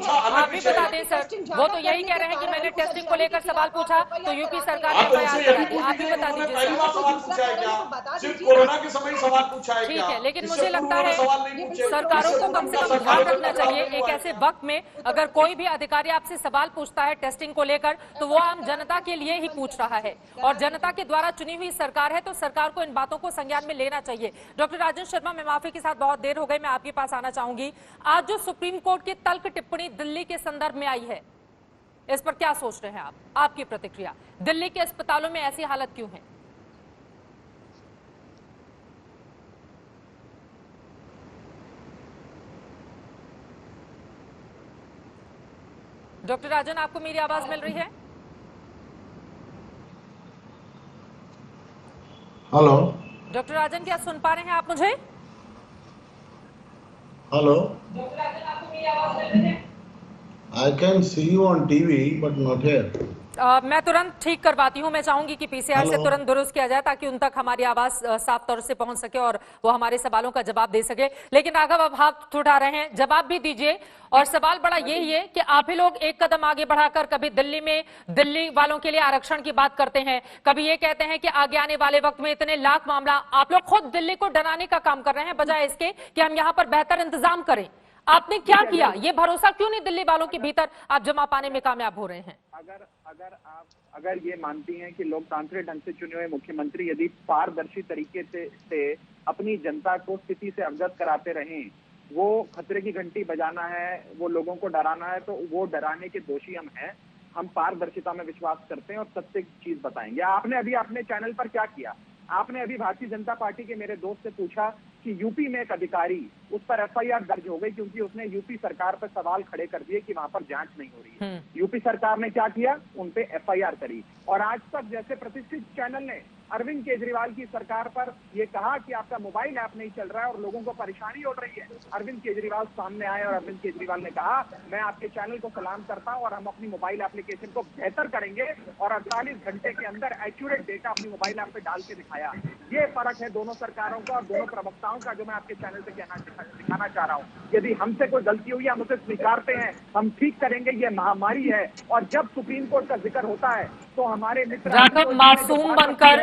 आप भी बता दें सर, वो तो यही कह रहे हैं कि मैंने टेस्टिंग को लेकर सवाल पूछा तो यूपी सरकार ने एफआईआर करा दी। आप भी बता दीजिए पहली बार सवाल पूछा है क्या? सिर्फ कोरोना के समय सवाल पूछा है क्या? ठीक है, लेकिन मुझे लगता है सरकारों को कम से कम ध्यान रखना चाहिए एक ऐसे वक्त में अगर कोई भी अधिकारी आपसे सवाल पूछता है टेस्टिंग को लेकर तो वो आम जनता के लिए ही पूछ रहा है और जनता के द्वारा चुनी हुई सरकार है तो सरकार को इन बातों को संज्ञान में लेना चाहिए। डॉक्टर राजन शर्मा, मैं माफी के साथ बहुत देर हो गई, मैं आपके पास आना चाहूंगी। आज जो सुप्रीम कोर्ट की तल्ख टिप्पणी दिल्ली के संदर्भ में आई है, इस पर क्या सोच रहे हैं आप? आपकी प्रतिक्रिया, दिल्ली के अस्पतालों में ऐसी हालत क्यों है? डॉक्टर राजन, आपको मेरी आवाज मिल रही है? हेलो डॉक्टर राजन, क्या सुन पा रहे हैं आप मुझे? हेलो, डॉक्टर राजन, आपको मेरी आवाज मिल रही है? I can see you on TV but not here. मैं तुरंत ठीक करवाती हूं। मैं चाहूंगी कि पीसीआर से तुरंत दुरुस्त किया जाए ताकि उन तक हमारी आवाज साफ तौर से पहुंच सके और वो हमारे सवालों का जवाब दे सके। लेकिन राघव, अब हाथ उठा रहे हैं, जवाब भी दीजिए। और सवाल बड़ा यही है कि आप ही लोग एक कदम आगे बढ़ाकर कभी दिल्ली में दिल्ली वालों के लिए आरक्षण की बात करते हैं, कभी ये कहते हैं कि आगे आने वाले वक्त में इतने लाख मामला, आप लोग खुद दिल्ली को डराने का काम कर रहे हैं बजाय इसके कि हम यहाँ पर बेहतर इंतजाम करें। आपने क्या किया? ये भरोसा क्यों नहीं दिल्ली वालों के भीतर आप जमा पाने में कामयाब हो रहे हैं? अगर ये मानती हैं कि लोकतांत्रिक ढंग से चुने हुए मुख्यमंत्री यदि पारदर्शी तरीके से अपनी जनता को स्थिति से अवगत कराते रहें, वो खतरे की घंटी बजाना है, वो लोगों को डराना है, तो वो डराने के दोषी हम हैं। हम पारदर्शिता में विश्वास करते हैं और सत्य चीज बताएंगे। आपने अभी अपने चैनल पर क्या किया? आपने अभी भारतीय जनता पार्टी के मेरे दोस्त से पूछा कि यूपी में एक अधिकारी, उस पर एफआईआर दर्ज हो गई क्योंकि उसने यूपी सरकार पर सवाल खड़े कर दिए कि वहां पर जांच नहीं हो रही है। यूपी सरकार ने क्या किया? उन पे एफआईआर करी। और आज तक जैसे प्रतिष्ठित चैनल ने अरविंद केजरीवाल की सरकार पर यह कहा कि आपका मोबाइल ऐप नहीं चल रहा है और लोगों को परेशानी हो रही है, अरविंद केजरीवाल सामने आए और अरविंद केजरीवाल ने कहा मैं आपके चैनल को सलाम करता हूं और हम अपनी मोबाइल एप्लीकेशन को बेहतर करेंगे और 48 घंटे के अंदर एक्यूरेट डेटा अपनी मोबाइल ऐप पे डाल के दिखाया। ये फर्क है दोनों सरकारों का और दोनों प्रवक्ताओं का, जो मैं आपके चैनल पे दिखाना चाह रहा हूँ। यदि हमसे कोई गलती हुई हम उसे स्वीकारते हैं, हम ठीक करेंगे, ये महामारी है। और जब सुप्रीम कोर्ट का जिक्र होता है तो हमारे मित्र राघव, मासूम बनकर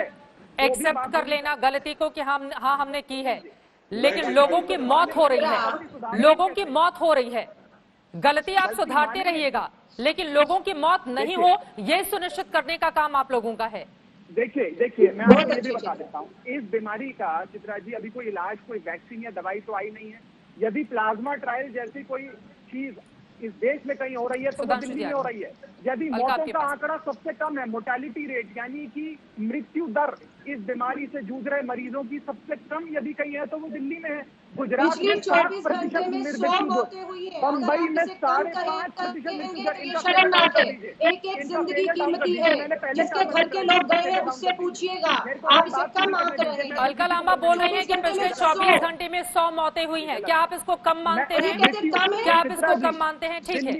एक्सेप्ट कर लेना गलती को कि हमने की है, लेकिन लोगों की मौत हो रही है, लोगों की मौत हो रही है। गलती आप सुधारते रहिएगा लेकिन लोगों की मौत नहीं हो, ये सुनिश्चित करने का काम आप लोगों का है। देखिए मैं आपको ये भी बता देता हूँ, इस बीमारी का चित्रा जी अभी कोई इलाज, कोई वैक्सीन या दवाई तो आई नहीं है। यदि प्लाज्मा ट्रायल जैसी कोई चीज इस देश में कहीं हो रही है तो वो दिल्ली में हो रही है। यदि मौतों का आंकड़ा सबसे कम है, मोर्टेलिटी रेट यानी कि मृत्यु दर इस बीमारी से जूझ रहे मरीजों की सबसे कम यदि कहीं है तो वो दिल्ली में है। गुजरात में 60% मृत्यु, मुंबई में 5.5% एक एक जिंदगी कीमती है, जिसके घर के लोग गए हैं उससे पूछिएगा, आप इसे कम आंक रहे हैं। अलका लांबा बोल रही है कि पिछले 24 घंटे में 100 मौतें हुई हैं। क्या आप इसको कम मानते हैं? क्या आप इसको कम मानते हैं? ठीक है,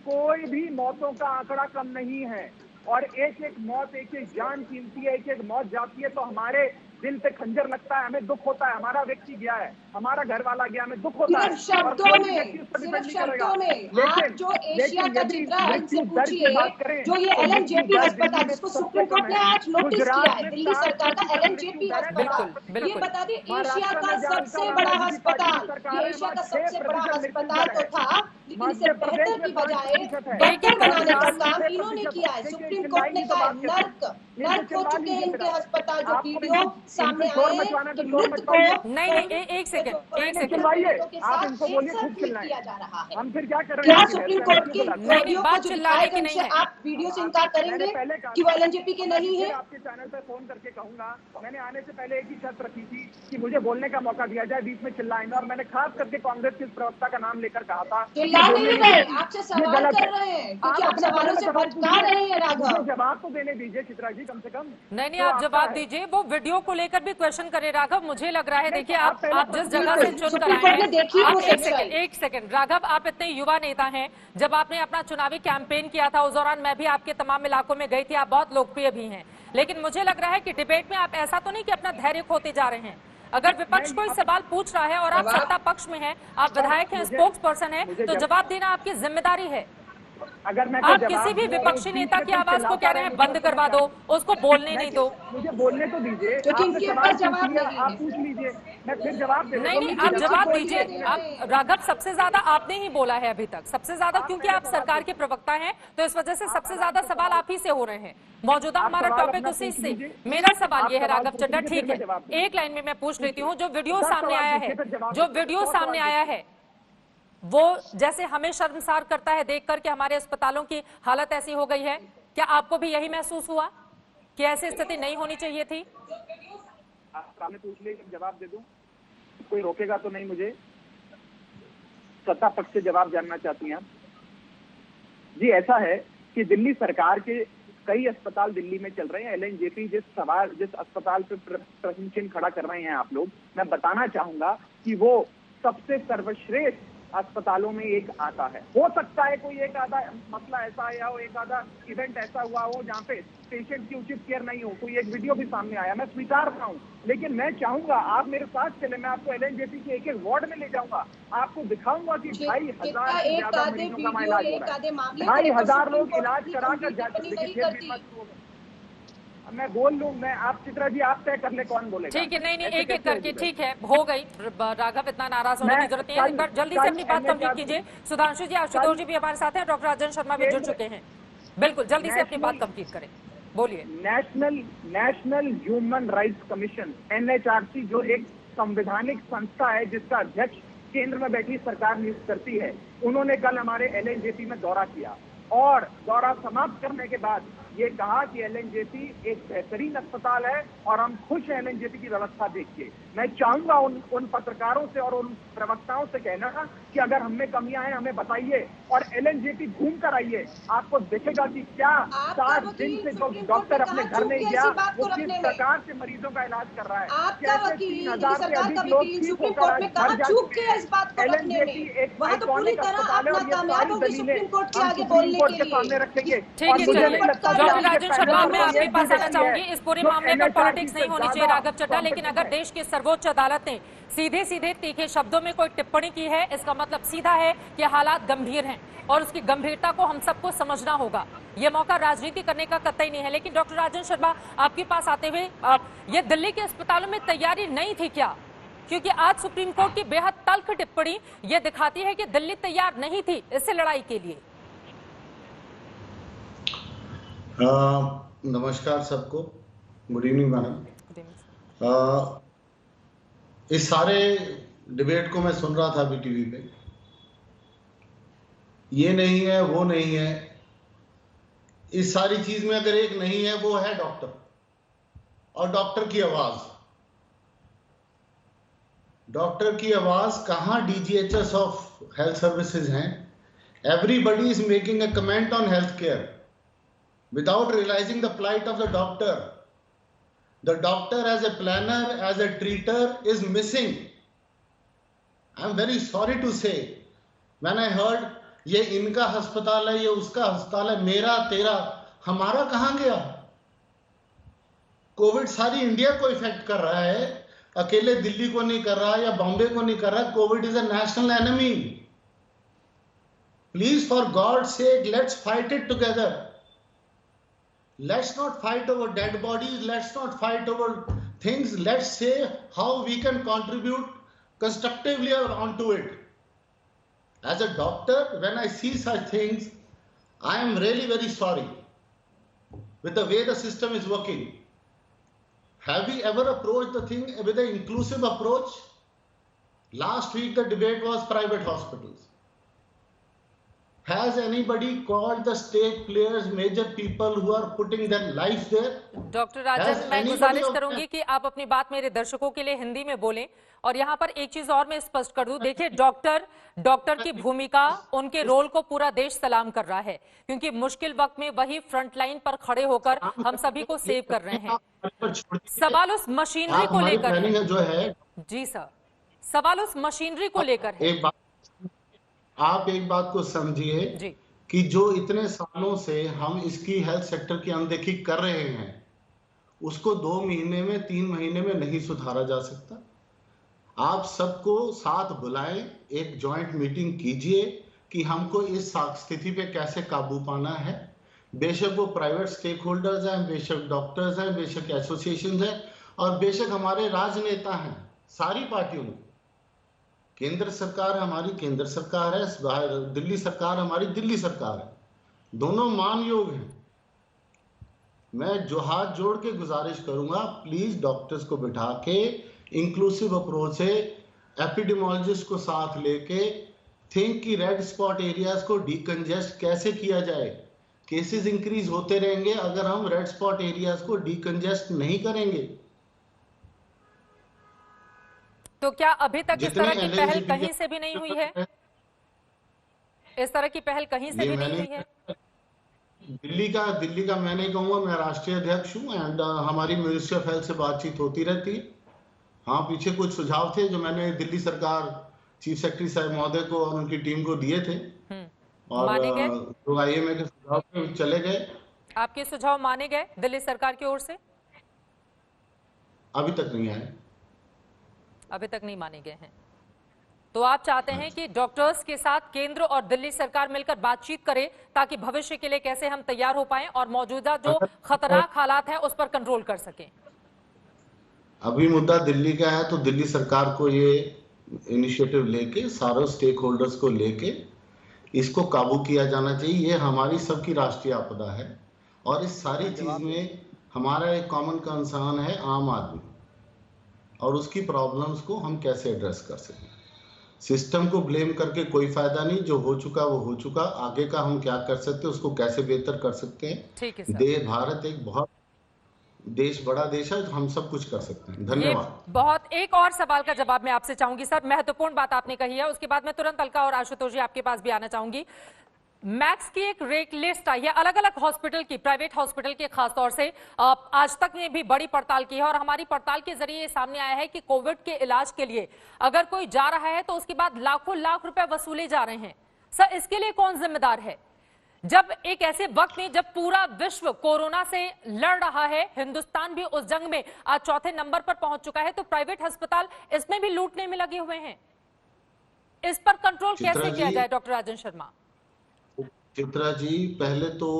कोई भी मौतों का आंकड़ा कम नहीं है और एक एक मौत, एक एक जान कीमती है, एक एक मौत जाती है तो हमारे दिल पे खंजर लगता है, हमें दुख होता है, हमारा व्यक्ति गया है, हमारा घर वाला गया, हमें दुख होता है। सिर्फ शब्दों में आप जो एशिया का चित्रा इनसे पूछिए, जो ये LNJP अस्पताल जिसको सुप्रीम कोर्ट ने आज नोटिस किया है, दिल्ली सरकार का LNJP अस्पताल, ये बता दें एशिया का सबसे बड़ा अस्पताल, ये एशिया का सबसे बड़ा अस्पताल तो था, लेकिन इसे बेहतर की बजाय बेहतर बनाने का काम इन्होंने किया है। सुप्रीम कोर्ट ने कहा नर्क हो चुके हैं इनके अस्पताल, जो वीडियो सामने आए हैं कि मृत को नहीं एक सेकंड आप इनको बोलिए खूब किया जा रहा है। हम फिर क्या कर रहे हैं? क्या सुप्रीम कोर्ट की वीडियो को जो दिखाए गए उनसे आप वीडियो से इनकार करेंगे कि वो LNJP के नहीं है? आपके चैनल पे फोन करके कहूंगा, मैंने आने से पहले एक ही शर्त रखी थी कि मुझे बोलने का मौका दिया जाए, बीच में चिल्लाएंगे, और मैंने खास करके कांग्रेस के प्रवक्ता का नाम लेकर कहा था आपसे सवाल कर रहे हैं क्योंकि आप सवालों से भटका रहे हैं। राघव जवाब तो देने दीजिए चित्रा जी, कम से कम। नहीं आप जवाब दीजिए, वो वीडियो को लेकर भी क्वेश्चन करे राघव। मुझे लग रहा है देखिए आप जिस जगह से चुन कर आए हैं, एक सेकंड राघव, आप इतने युवा नेता हैं, जब आपने अपना चुनावी कैंपेन किया था उस दौरान मैं भी आपके तमाम इलाकों में गई थी, आप बहुत लोकप्रिय भी हैं, लेकिन मुझे लग रहा है कि डिबेट में आप ऐसा तो नहीं कि अपना धैर्य खोते जा रहे हैं। अगर विपक्ष कोई सवाल पूछ रहा है और आप सत्ता पक्ष में हैं, आप विधायक हैं, स्पोक्स पर्सन है, तो जवाब देना आपकी जिम्मेदारी है। अगर मैं आप किसी भी विपक्षी नेता की आवाज को कह रहे हैं बंद करवा दो, उसको बोलने नहीं दो। मुझे बोलने तो दीजिए, क्योंकि इनके पास जवाब नहीं है। आप पूछ लीजिए, मैं फिर जवाब दे दूंगा। नहीं आप जवाब दीजिए। आप राघव सबसे ज्यादा आपने ही बोला है अभी तक, सबसे ज्यादा, क्योंकि आप सरकार के प्रवक्ता हैं, तो इस वजह से सबसे ज्यादा सवाल आप ही से हो रहे हैं। मौजूदा हमारा टॉपिक उसी से। मेरा सवाल ये है राघव चड्ढा, ठीक है एक लाइन में मैं पूछ लेती हूँ, जो वीडियो सामने आया है वो जैसे हमें शर्मसार करता है देखकर कि हमारे अस्पतालों की हालत ऐसी हो गई है, क्या आपको भी यही महसूस हुआ कि ऐसी स्थिति नहीं होनी चाहिए थी? आप सामने पूछ ले, जवाब दे दूं, कोई रोकेगा तो नहीं मुझे? सत्ता पक्ष से जवाब जानना चाहती हैं आप? जी ऐसा है कि दिल्ली सरकार के कई अस्पताल दिल्ली में चल रहे हैं। LNJP जिस अस्पताल पे प्रश्न चिन्ह खड़ा कर रहे हैं आप लोग, मैं बताना चाहूंगा कि वो सबसे सर्वश्रेष्ठ अस्पतालों में एक आता है। हो सकता है कोई एक आधा मसला ऐसा आया हो, एक आधा इवेंट ऐसा हुआ हो जहाँ पे पेशेंट की उचित केयर नहीं हो, कोई एक वीडियो भी सामने आया, मैं स्वीकार रहा हूँ, लेकिन मैं चाहूंगा आप मेरे साथ चले, मैं आपको LNJP के एक वार्ड में ले जाऊंगा, आपको दिखाऊंगा कि 2,500 से ज्यादा मरीजों का इलाज हो रहा है। 2,500 लोग इलाज कराकर मैं बोल लूं, मैं आप चित्रा जी आप तय कर ले कौन बोलेगा। ठीक है, नहीं एक एक करके, ठीक है हो गई। राघव इतना नाराज होने की जरूरत नहीं है, एक बार जल्दी से अपनी बात कंप्लीट कीजिए। सुधांशु जी, आशुतोष जी भी हमारे साथ हैं, डॉक्टर राजन शर्मा भी जुड़ चुके हैं, बिल्कुल जल्दी से अपनी बात कंप्लीट करें, बोलिए। National human rights commission NHRC जो एक संवैधानिक संस्था है जिसका अध्यक्ष केंद्र में बैठी सरकार नियुक्त करती है, उन्होंने कल हमारे LNJP में दौरा किया और दौरा समाप्त करने के बाद ये कहा कि LNJP एक बेहतरीन अस्पताल है और हम खुश हैं LNJP की व्यवस्था देख के। मैं चाहूंगा उन पत्रकारों से और उन प्रवक्ताओं से कहना कि अगर हमें कमियां हैं हमें बताइए और LNJP घूम कर आइए, आपको देखेगा कि क्या 7 दिन से जो डॉक्टर अपने घर नहीं गया वो किस प्रकार से मरीजों का इलाज कर रहा है। कैसे 3,000 से अधिक लोग ठीक होकर घर जा चुके हैं। LNJP एक आइकॉनिक अस्पताल है और ये सारी दलीलें हम सुप्रीम कोर्ट के सामने रखेंगे। ठीक है, डॉक्टर राजन शर्मा, मैं आपके पास आना चाहूंगी। इस पूरे मामले में पॉलिटिक्स नहीं होनी चाहिए राघव चड्ढा, लेकिन अगर देश की सर्वोच्च अदालत ने सीधे तीखे शब्दों में कोई टिप्पणी की है, इसका मतलब सीधा है कि हालात गंभीर हैं और उसकी गंभीरता को हम सबको समझना होगा। ये मौका राजनीति करने का कतई नहीं है। लेकिन डॉक्टर राजन शर्मा, आपके पास आते हुए, ये दिल्ली के अस्पतालों में तैयारी नहीं थी क्या? क्योंकि आज सुप्रीम कोर्ट की बेहद तल्ख टिप्पणी ये दिखाती है कि दिल्ली तैयार नहीं थी इससे लड़ाई के लिए। नमस्कार सबको, गुड इवनिंग मैडम। इस सारे डिबेट को मैं सुन रहा था BTV पे, ये नहीं है वो नहीं है, इस सारी चीज में अगर एक नहीं है वो है डॉक्टर और डॉक्टर की आवाज। डॉक्टर की आवाज कहां DGHS ऑफ हेल्थ सर्विसेज हैं। Everybody is making a comment on health care without realizing the plight of the doctor. The doctor as a planner, as a treater is missing. I am very sorry to say, when I heard ये इनका अस्पताल है, ये उसका अस्पताल है, मेरा तेरा हमारा कहां गया? कोविड सारी इंडिया को इफेक्ट कर रहा है, अकेले दिल्ली को नहीं कर रहा या बॉम्बे को नहीं कर रहा। Covid is a national enemy. Please for god sake let's fight it together. Let's not fight over dead bodies, let's not fight over things, let's say how we can contribute constructively onto it. As a doctor, when I see such things, I am really very sorry with the way the system is working. Have we ever approached the thing with an inclusive approach? Last week the debate was private hospitals. Has anybody called the state players, major people who are putting their lives there? Doctor Rajan, मैं गुजारिश करूंगी कि आप अपनी बात मेरे दर्शकों के लिए हिंदी में बोलें। और यहाँ पर एक चीज और मैं स्पष्ट कर दूं, देखिए डॉक्टर की भूमिका, उनके रोल को पूरा देश सलाम कर रहा है, क्योंकि मुश्किल वक्त में वही फ्रंट लाइन पर खड़े होकर हम सभी को सेव कर रहे हैं। सवाल उस मशीनरी को लेकर है जो है। जी सर, सवाल उस मशीनरी को लेकर है। आप एक बात को समझिए कि जो इतने सालों से हम इसकी हेल्थ सेक्टर की अनदेखी कर रहे हैं, उसको 2 महीने में 3 महीने में नहीं सुधारा जा सकता। आप सबको साथ बुलाएं, एक जॉइंट मीटिंग कीजिए कि हमको इस स्थिति पे कैसे काबू पाना है। बेशक वो प्राइवेट स्टेक होल्डर्स हैं, बेशक डॉक्टर्स हैं, बेशक एसोसिएशन हैं, और बेशक हमारे राजनेता हैं, सारी पार्टियों में। केंद्र सरकार हमारी केंद्र सरकार है, दिल्ली सरकार हमारी दिल्ली सरकार है, दोनों मान योग हैं। मैं जो हाथ जोड़ के गुजारिश करूंगा, प्लीज डॉक्टर्स को बिठा के इंक्लूसिव अप्रोच से एपिडेमोलॉजिस्ट को साथ लेके थिंक की रेड स्पॉट एरियाज को डीकंजेस्ट कैसे किया जाए। केसेस इंक्रीज होते रहेंगे अगर हम रेड स्पॉट एरियाज को डीकंजेस्ट नहीं करेंगे। तो क्या अभी तक इस तरह की पहल कहीं से भी नहीं हुई है? इस तरह की पहल कहीं से भी नहीं हुई है? दिल्ली का मैं नहीं कहूंगा, मैं राष्ट्रीय अध्यक्ष हूं एंड हमारी मिनिस्ट्री ऑफ हेल्थ से बातचीत होती रहती है। हाँ, पीछे कुछ सुझाव थे जो मैंने दिल्ली सरकार चीफ सेक्रेटरी साहब महोदय को और उनकी टीम को दिए थे, और जो IMA के सुझाव चले गए। आपके सुझाव माने गए दिल्ली सरकार की ओर से? अभी तक नहीं आए। अभी तक नहीं माने गए हैं। तो आप चाहते हैं कि डॉक्टर्स के साथ केंद्र और दिल्ली सरकार मिलकर बातचीत करे, ताकि भविष्य के लिए कैसे हम तैयार हो पाएं और मौजूदा जो खतरनाक हालात है उस पर कंट्रोल कर सकें। अभी मुद्दा दिल्ली का है, तो दिल्ली सरकार को ये इनिशिएटिव लेके, सारे स्टेक होल्डर्स को लेके इसको काबू किया जाना चाहिए। ये हमारी सबकी राष्ट्रीय आपदा है, और इस सारी चीज में हमारा एक कॉमन कंसर्न है आम आदमी, और उसकी प्रॉब्लम्स को हम कैसे एड्रेस कर सकें। सिस्टम को ब्लेम करके कोई फायदा नहीं, जो हो चुका वो हो चुका। आगे का हम क्या कर सकते हैं, उसको कैसे बेहतर कर सकते हैं। ठीक है सर। भारत एक बहुत बड़ा देश है, तो हम सब कुछ कर सकते हैं। धन्यवाद। बहुत एक और सवाल का जवाब मैं आपसे चाहूंगी सर, महत्वपूर्ण बात आपने कही है, उसके बाद मैं तुरंत अलका और आशुतोष जी आपके पास भी आना चाहूंगी। मैक्स की एक रेट लिस्ट आई है अलग अलग हॉस्पिटल की, प्राइवेट हॉस्पिटल के खासतौर से। आज तक ने भी बड़ी पड़ताल की है, और हमारी पड़ताल के जरिए ये सामने आया है कि कोविड के इलाज के लिए अगर कोई जा रहा है तो उसके बाद लाखों लाख रुपए वसूले जा रहे हैं। सर, इसके लिए कौन जिम्मेदार है? जब एक ऐसे वक्त में जब पूरा विश्व कोरोना से लड़ रहा है, हिंदुस्तान भी उस जंग में आज 4थे नंबर पर पहुंच चुका है, तो प्राइवेट अस्पताल इसमें भी लूटने में लगे हुए हैं। इस पर कंट्रोल कैसे किया जाए डॉक्टर राजन शर्मा? चित्रा जी, पहले तो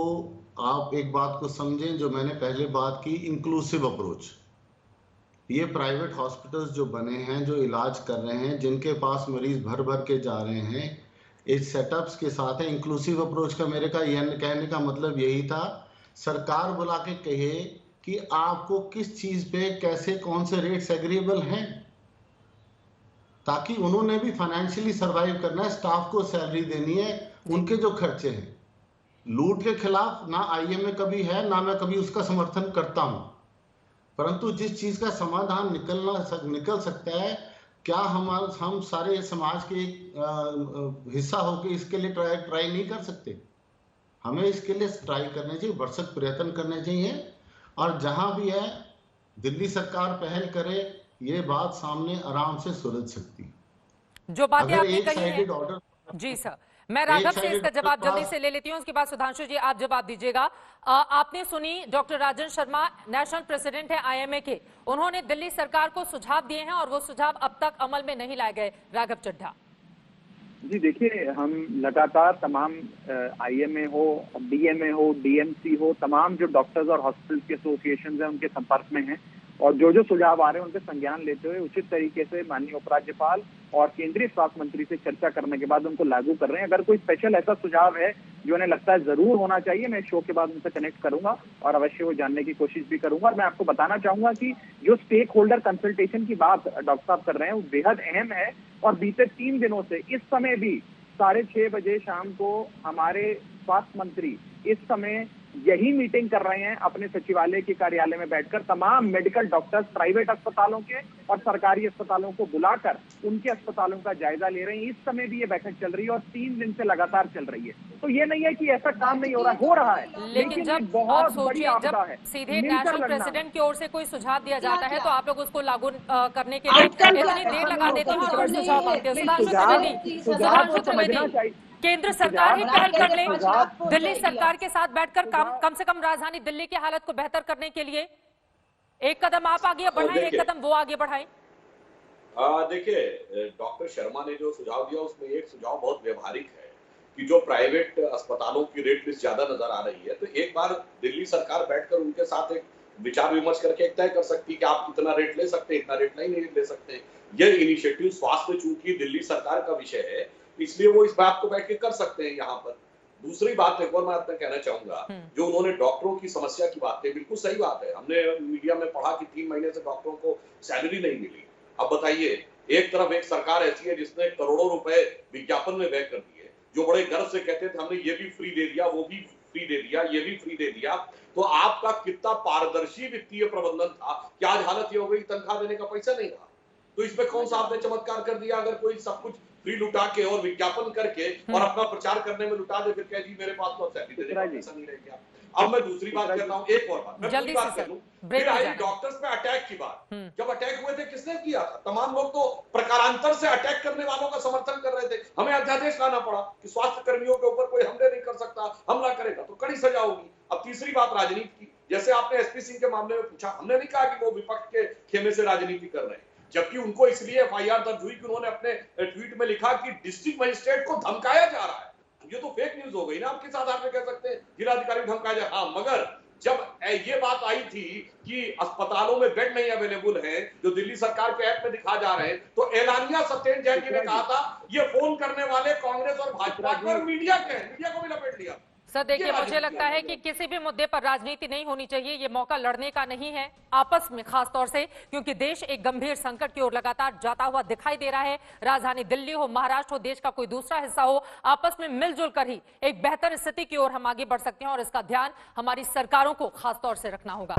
आप एक बात को समझें, जो मैंने पहले बात की, इंक्लूसिव अप्रोच। ये प्राइवेट हॉस्पिटल्स जो बने हैं, जो इलाज कर रहे हैं, जिनके पास मरीज भर भर के जा रहे हैं, इस सेटअप्स के साथ है। इंक्लूसिव अप्रोच का मेरे का कहने का मतलब यही था, सरकार बुला के कहे कि आपको किस चीज पे कैसे कौन से रेट्स एग्रीएबल हैं, ताकि उन्होंने भी फाइनेंशियली सरवाइव करना है, स्टाफ को सैलरी देनी है, उनके जो खर्चे हैं। लूट के खिलाफ ना IMA कभी है, ना मैं कभी उसका समर्थन करता हूं, परंतु जिस चीज का समाधान निकल सकता है, क्या हम सारे समाज के हिस्सा होकर इसके लिए ट्राई नहीं कर सकते? हमें इसके लिए ट्राई करने चाहिए, भरसक प्रयत्न करने चाहिए, और जहां भी है दिल्ली सरकार पहल करे, ये बात सामने आराम से सुलझ सकती है। जो बातें आपने कही हैं, ऑर्डर। जी सर, मैं राघव से इसका जवाब जल्दी से ले लेती हूँ, उसके बाद सुधांशु जी आप जवाब दीजिएगा। आपने सुनी doctor Rajan Sharma national president है आईएमए के, उन्होंने दिल्ली सरकार को सुझाव दिए हैं और वो सुझाव अब तक अमल में नहीं लाए गए। राघव चड्ढा जी देखिए, हम लगातार तमाम आईएमए हो, डीएमए हो, डीएमसी हो, तमाम जो डॉक्टर्स और हॉस्पिटल्स के एसोसिएशन हैं उनके संपर्क में हैं और जो सुझाव आ रहे हैं उनके संज्ञान लेते हुए उचित तरीके से माननीय उपराज्यपाल और केंद्रीय स्वास्थ्य मंत्री से चर्चा करने के बाद उनको लागू कर रहे हैं। अगर कोई स्पेशल ऐसा सुझाव है जो उन्हें लगता है जरूर होना चाहिए, मैं शो के बाद उनसे कनेक्ट करूंगा और अवश्य वो जानने की कोशिश भी करूंगा। और मैं आपको बताना चाहूंगा कि जो स्टेक होल्डर कंसल्टेशन की बात डॉक्टर साहब कर रहे हैं वो बेहद अहम है और बीते 3 दिनों से इस समय भी 6:30 बजे शाम को हमारे स्वास्थ्य मंत्री इस समय यही मीटिंग कर रहे हैं अपने सचिवालय के कार्यालय में बैठकर तमाम मेडिकल डॉक्टर्स प्राइवेट अस्पतालों के और सरकारी अस्पतालों को बुलाकर उनके अस्पतालों का जायजा ले रहे हैं। इस समय भी ये बैठक चल रही है और 3 दिन से लगातार चल रही है। तो ये नहीं है कि ऐसा काम नहीं हो रहा है, लेकिन जब बहुत आप बड़ी सोचिए, आपदा है। जब सीधे नेशनल प्रेसिडेंट की ओर से कोई सुझाव दिया जाता है तो आप लोग उसको लागू करने के लिए इतनी देर लगा देते हैं और सुझाव मांगते हैं। सुधांशु त्रिवेदी, केंद्र सरकार ही पहल कर ले दिल्ली सरकार के साथ बैठकर कम से कम राजधानी दिल्ली की हालत को बेहतर करने के लिए। एक कदम आप आगे बढ़ाएं, एक कदम वो आगे बढ़ाएं। देखिए, डॉक्टर शर्मा ने जो सुझाव दिया उसमें एक सुझाव बहुत व्यवहारिक है कि जो प्राइवेट अस्पतालों की रेट लिस्ट ज्यादा नजर आ रही है तो एक बार दिल्ली सरकार बैठकर उनके साथ एक विचार विमर्श करके एक तय कर सकती है कि आप इतना रेट ले सकते हैं, इतना रेट नहीं ले सकते। यह इनिशिएटिव स्वास्थ्य चूंकि दिल्ली सरकार का विषय है इसलिए वो इस बात को बैठ के कर सकते हैं यहाँ पर। दूसरी बात एक और मैं आपसे कहना चाहूंगा, जो उन्होंने डॉक्टरों की समस्या की बात है बिल्कुल सही बात है। हमने मीडिया में पढ़ा कि 3 महीने से डॉक्टरों को सैलरी नहीं मिली। अब बताइए, एक तरफ एक सरकार ऐसी है जिसने करोड़ों रुपए विज्ञापन में व्यय कर दिए, जो बड़े गर्व से कहते थे हमने ये भी फ्री दे दिया, वो भी फ्री दे दिया, ये भी फ्री दे दिया। तो आपका कितना पारदर्शी वित्तीय प्रबंधन था कि आज हालत ये हो गई तनख्वाह देने का पैसा नहीं था। तो इसमें कौन सा आपने चमत्कार कर दिया? अगर कोई सब कुछ फ्री लुटा के और विज्ञापन करके और अपना प्रचार करने में लुटा दे, फिर कह जी मेरे पास तो सैलरी देने का पैसा नहीं रह गया। अब मैं दूसरी बात कर रहा हूँ, एक और बात मैं पूरी बात कर लूं। फिर आई डॉक्टर्स पे अटैक की बात। जब अटैक हुए थे किसने किया था? तमाम लोग तो प्रकारांतर से अटैक करने वालों का समर्थन कर रहे थे। हमें अध्यादेश लाना पड़ा कि स्वास्थ्य कर्मियों के ऊपर कोई हमले नहीं कर सकता, हमला करेगा तो कड़ी सजा होगी। अब तीसरी बात राजनीति की, जैसे आपने एसपी सिंह के मामले में पूछा, हमने नहीं कहा कि वो विपक्ष के खेमे से राजनीति कर रहे हैं, जबकि उनको इसलिए एफआईआर दर्ज हुई कि उन्होंने अपने ट्वीट में लिखा कि डिस्ट्रिक्ट मजिस्ट्रेट को धमकाया जा रहा है। ये तो फेक न्यूज हो गई ना, आपके साथ आप कह सकते हैं जिलाधिकारी धमकाया जा रहा। हाँ, मगर जब ये बात आई थी कि अस्पतालों में बेड नहीं अवेलेबल है, जो दिल्ली सरकार के ऐप में दिखा जा रहे हैं, तो एलानिया सत्येंद्र जैन जी ने कहा था ये फोन करने वाले कांग्रेस और भाजपा के और मीडिया के हैं, मीडिया को भी लपेट लिया। सर देखिए, मुझे लगता है कि किसी भी मुद्दे पर राजनीति नहीं होनी चाहिए। ये मौका लड़ने का नहीं है आपस में, खास तौर से क्योंकि देश एक गंभीर संकट की ओर लगातार जाता हुआ दिखाई दे रहा है। राजधानी दिल्ली हो, महाराष्ट्र हो, देश का कोई दूसरा हिस्सा हो, आपस में मिलजुल कर ही एक बेहतर स्थिति की ओर हम आगे बढ़ सकते हैं और इसका ध्यान हमारी सरकारों को खास तौर से रखना होगा।